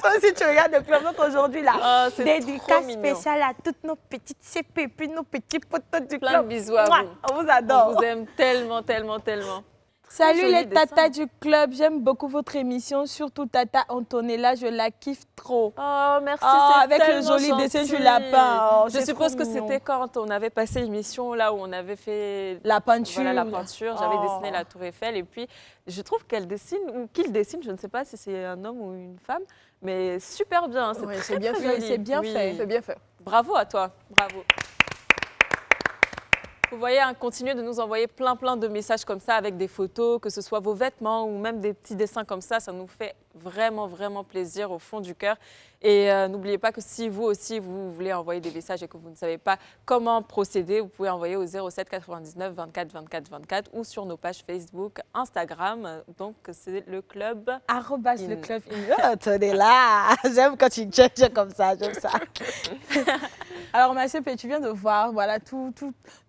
Toi aussi, tu regardes le club. Donc aujourd'hui, là, dédicace spéciale à toutes nos petites CP, puis nos petits potos du club. Plein de bisous à vous. On vous adore. On vous aime tellement, tellement, tellement. Salut les tatas du club, j'aime beaucoup votre émission, surtout Tata Antonella, je la kiffe trop. Oh, merci, c'est avec le tellement joli gentil. dessin du lapin. Oh, je suppose que c'était quand on avait passé l'émission là où on avait fait la peinture. Voilà, la peinture. J'avais dessiné la Tour Eiffel et puis je trouve qu'elle dessine, ou qu'il dessine, je ne sais pas si c'est un homme ou une femme, mais super bien. C'est bien fait. C'est bien fait. C'est bien fait. Bravo à toi, bravo. Vous voyez, continuez de nous envoyer plein de messages comme ça avec des photos, que ce soit vos vêtements ou même des petits dessins comme ça nous fait vraiment plaisir au fond du cœur. Et n'oubliez pas que si vous aussi, vous voulez envoyer des messages et que vous ne savez pas comment procéder, vous pouvez envoyer au 07 99 24 24 24 ou sur nos pages Facebook, Instagram. Donc, c'est le club. @ le club. Tenez là. J'aime quand tu changes comme ça, j'aime ça. Alors, ma CP, tu viens de voir voilà, tous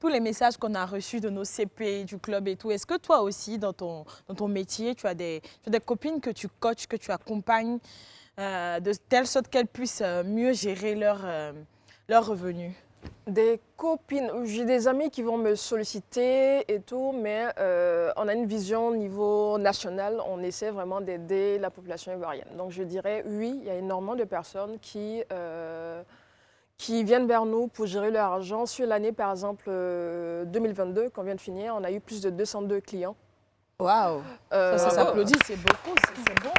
les messages qu'on a reçus de nos CP, du club et tout. Est-ce que toi aussi, dans ton métier, tu as des copines que tu coaches, que tu accompagnes de telle sorte qu'elles puissent mieux gérer leurs revenus? Des copines, j'ai des amis qui vont me solliciter et tout, mais on a une vision au niveau national, on essaie vraiment d'aider la population ivoirienne. Donc je dirais oui, il y a énormément de personnes qui viennent vers nous pour gérer leur argent. Sur l'année, par exemple, 2022, qu'on vient de finir, on a eu plus de 202 clients. Waouh, ça s'applaudit, c'est beaucoup, c'est bon.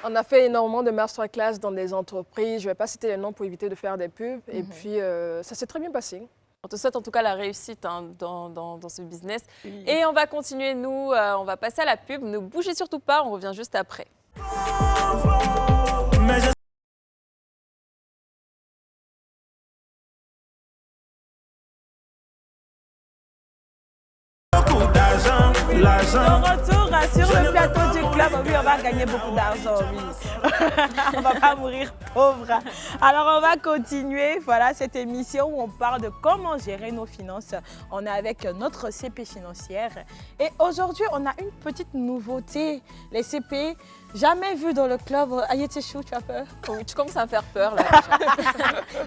On a fait énormément de masterclass dans des entreprises. Je ne vais pas citer les noms pour éviter de faire des pubs. Et puis, ça s'est très bien passé. On te souhaite en tout cas la réussite dans ce business. Oui. Et on va continuer, nous, on va passer à la pub. Ne bougez surtout pas, on revient juste après. De retour sur le plateau du club, oui, on va gagner beaucoup d'argent, oui. On va pas mourir pauvre. Alors, on va continuer, voilà, cette émission où on parle de comment gérer nos finances. On est avec notre CP financière. Et aujourd'hui, on a une petite nouveauté. Les CP, jamais vu dans le club. Ayetechou, tu as peur? Oui, tu commences à me faire peur, là.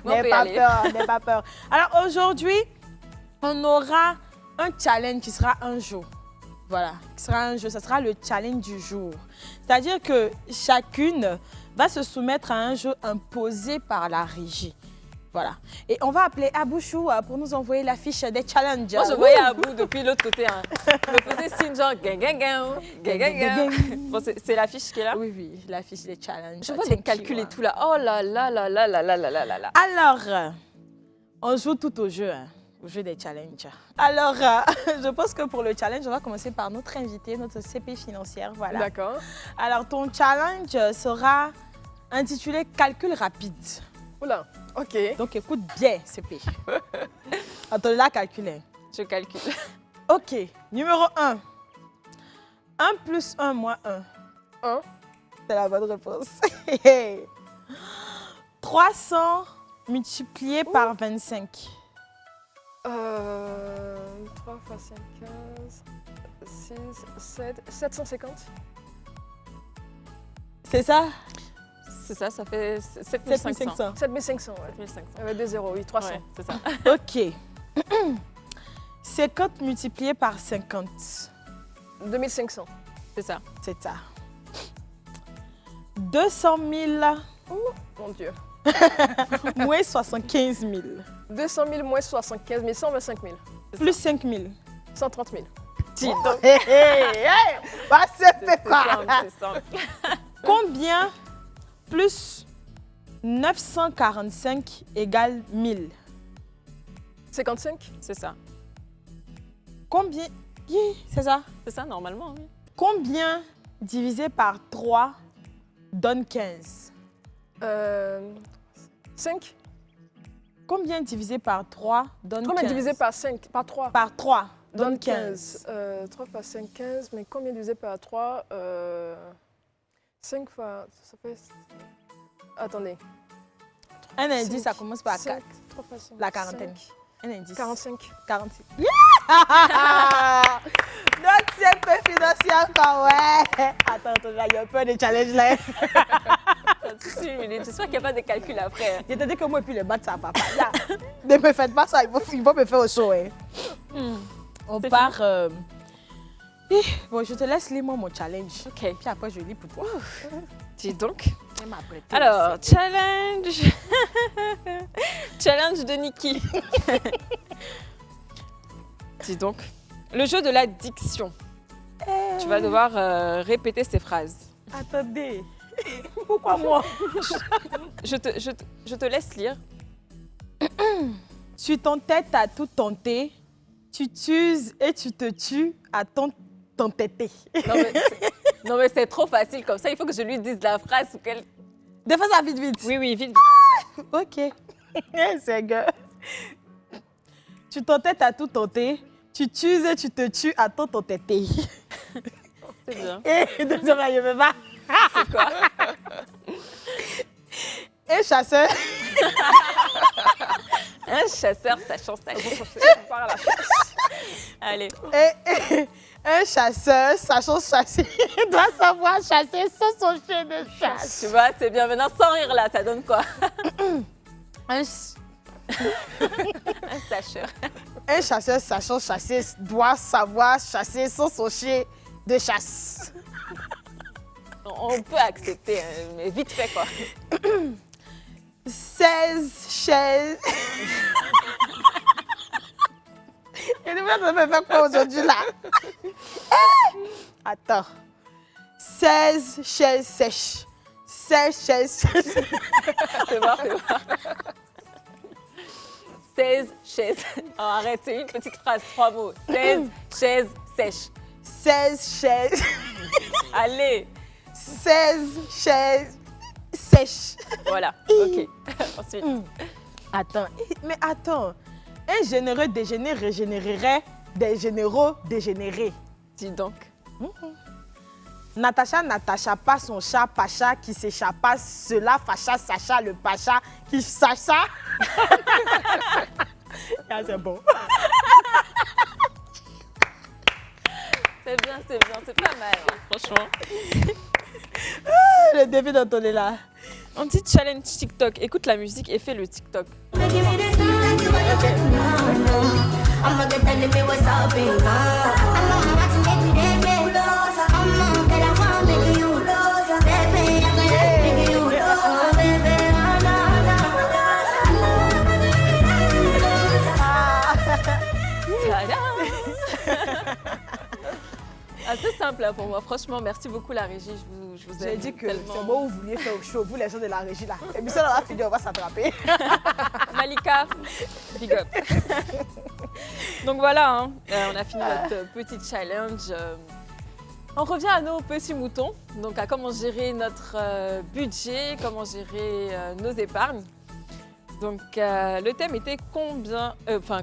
N'aie pas peur. Alors, aujourd'hui, on aura un challenge qui sera un jour. Voilà, qui sera un jeu, ça sera le challenge du jour. C'est-à-dire que chacune va se soumettre à un jeu imposé par la régie. Voilà. Et on va appeler Abouchou pour nous envoyer la fiche des challenges. Moi, je voyais Abou depuis l'autre côté. Hein. Je me faisais signe genre gang. Bon, c'est la fiche qui est là? Oui, la fiche des challenges. Je vois des calculs et tout là. Oh là là là là là là là là là. Alors, on joue tout au jeu. Hein. Au jeu des challenges. Alors, je pense que pour le challenge, on va commencer par notre invité, notre CP financière. Voilà. D'accord. Alors, ton challenge sera intitulé Calcul rapide. Oula, ok. Donc écoute bien, CP. Antonella calcule. Je calcule. Ok, numéro 1. 1 plus 1 moins 1. 1, C'est la bonne réponse. 300 multiplié par 25. 3 fois 5, 15, 6, 7, 750. C'est ça? C'est ça, ça fait 7500. 7500. 7500, ouais. 7500. Avec des zéros, oui, 300. Ouais, c'est ça. Ok. 50 multiplié par 50. 2500. C'est ça. C'est ça. 200 000 Mon Dieu. moins 75 000. 200 000 moins 75 000, 125 000. Plus 5 000. 130 000. Dis donc. Hé, hé, hé. Bah, c'est C'est pas. simple, c'est simple. Combien plus 945 égale 1000? 55. C'est ça. Combien? C'est ça. C'est ça, normalement, oui. Combien divisé par 3 donne 15? 5. Combien divisé par 3 donne 15? Combien divisé par 5? Par 3 Par 3 donne donne 15. 15. 3 fois 5, 15. Mais combien divisé par 3 5 fois... Ça fait... Attendez. Un indice, ça Cinq, commence par 4. 5, 3 fois 5, La quarantaine. 5, Un indice. 45. 46. Yeah! Notre CP financier encore, ouais. Attends, là, il y a un peu de challenge là. J'espère qu'il n'y a pas de calcul après. J'ai dit que moi, et puis le battre, ça va pas. Là, ne me faites pas ça, il faut me faire au show. Hein. On C'est part. Bon, je te laisse lire moi mon challenge. Ok. Puis après, je lis pour toi. Dis donc. Elle m'a prêté. Alors, challenge. Challenge de Nikki. Dis donc. Le jeu de la diction. Tu vas devoir répéter ces phrases. Attendez. Pourquoi moi? Je te laisse lire. Tu t'entêtes à tout tenter. Tu t'uses et tu te tues à t'entêter. Non, mais c'est trop facile comme ça. Il faut que je lui dise la phrase ou qu'elle. Des fois, ça vite, vite. Oui, oui, vite. Ok. C'est gars. Tu t'entêtes à tout tenter. Tu t'uses et tu te tues à t'entêter. C'est bien. Et désolé, je ne peux pas. C'est quoi? Et chasseur. Un chasseur sachant sa chasse. Allez. Et un chasseur, sachant chasser, doit savoir chasser sans son chien de chasse. Tu vois, c'est bien. Maintenant, sans rire là, ça donne quoi? Un Sacheur. chasseur, sachant chasser, doit savoir chasser sans son chien de chasse. On peut accepter, hein, mais vite fait quoi. 16 chaises. Et tu me faire quoi aujourd'hui là? Attends. 16 chaises sèches. 16 chaises sèches. Fais voir, fais voir. 16 chaises. Oh, arrête, c'est une petite phrase, 3 mots. 16 chaises sèches. 16 chaises. Allez, 16 chaises sèches. voilà, ok. Ensuite, Attends, mais attends. Un généreux dégénéré régénérerait des généraux dégénérés. dis donc. Natacha n'attacha pas son chat Pacha qui s'échappa. Cela fâcha Sacha le Pacha qui sacha. Ah, c'est bon. C'est bien, c'est pas mal, hein, franchement. Le début d'Antonella. On dit challenge TikTok. Écoute la musique et fais le TikTok. Assez simple hein, pour moi. Franchement, merci beaucoup la régie. Je vous J'ai aime dit que tellement. c'est moi où vous vouliez faire au show, vous les gens de la régie là. Et puis ça, on va finir, on va s'attraper. Malika, big up. Donc voilà, hein, on a fini notre petit challenge. On revient à nos petits moutons, donc à comment gérer notre budget, comment gérer nos épargnes. Donc le thème était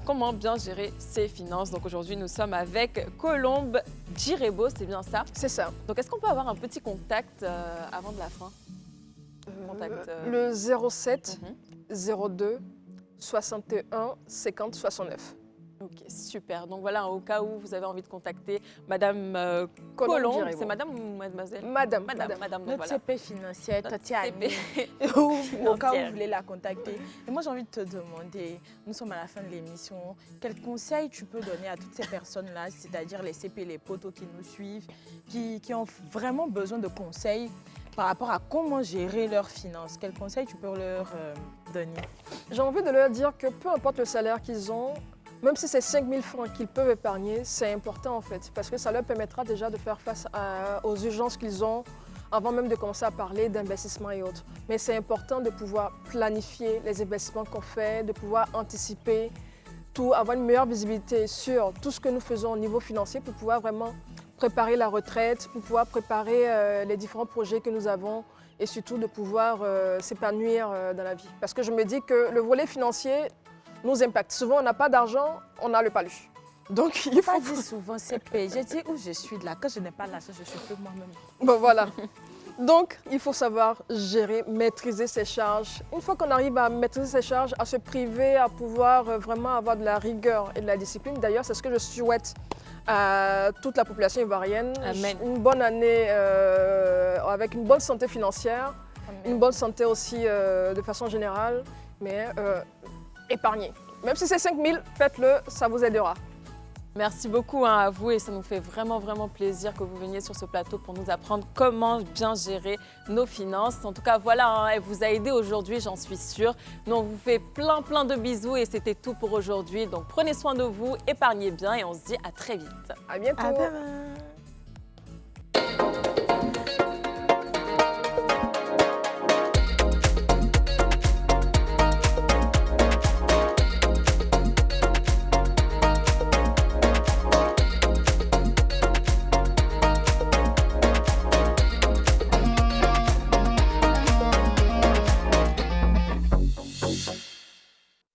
comment bien gérer ses finances. Donc aujourd'hui nous sommes avec Colombe Djirebo, c'est bien ça? C'est ça. Donc est-ce qu'on peut avoir un petit contact avant de la fin? Le 07 02 61 50 69. Ok, super. Donc voilà, au cas où vous avez envie de contacter Madame Colombe, Djirebo. c'est Madame ou Mademoiselle? Madame. Donc Notre voilà. CP financière, Notre Tatiana, CP. au cas où financière. vous voulez la contacter. Et moi, j'ai envie de te demander, nous sommes à la fin de l'émission, quels conseils tu peux donner à toutes ces personnes-là, c'est-à-dire les CP, les potos qui nous suivent, qui ont vraiment besoin de conseils par rapport à comment gérer leurs finances? Quels conseils tu peux leur donner? J'ai envie de leur dire que peu importe le salaire qu'ils ont, même si c'est 5 000 francs qu'ils peuvent épargner, c'est important en fait, parce que ça leur permettra déjà de faire face aux urgences qu'ils ont avant même de commencer à parler d'investissement et autres. Mais c'est important de pouvoir planifier les investissements qu'on fait, de pouvoir anticiper tout, avoir une meilleure visibilité sur tout ce que nous faisons au niveau financier pour pouvoir vraiment préparer la retraite, pour pouvoir préparer les différents projets que nous avons et surtout de pouvoir s'épanouir dans la vie. Parce que je me dis que le volet financier nous impacte. Souvent, on n'a pas d'argent, on a le palu. Donc, il faut... Pas dit souvent CP, j'ai dit où je suis là. Quand je n'ai pas l'argent, je suis plus moi-même. Bon, voilà. Donc, il faut savoir gérer, maîtriser ses charges. Une fois qu'on arrive à maîtriser ses charges, à se priver, à pouvoir vraiment avoir de la rigueur et de la discipline. D'ailleurs, c'est ce que je souhaite à toute la population ivoirienne. Amen. Une bonne année avec une bonne santé financière, une bonne santé aussi de façon générale, mais épargnez. Même si c'est 5 000, faites-le, ça vous aidera. Merci beaucoup à vous et ça nous fait vraiment plaisir que vous veniez sur ce plateau pour nous apprendre comment bien gérer nos finances. En tout cas, voilà, elle vous a aidé aujourd'hui, j'en suis sûre. Nous, on vous fait plein de bisous et c'était tout pour aujourd'hui. Donc, prenez soin de vous, épargnez bien et on se dit à très vite. À bientôt. À demain.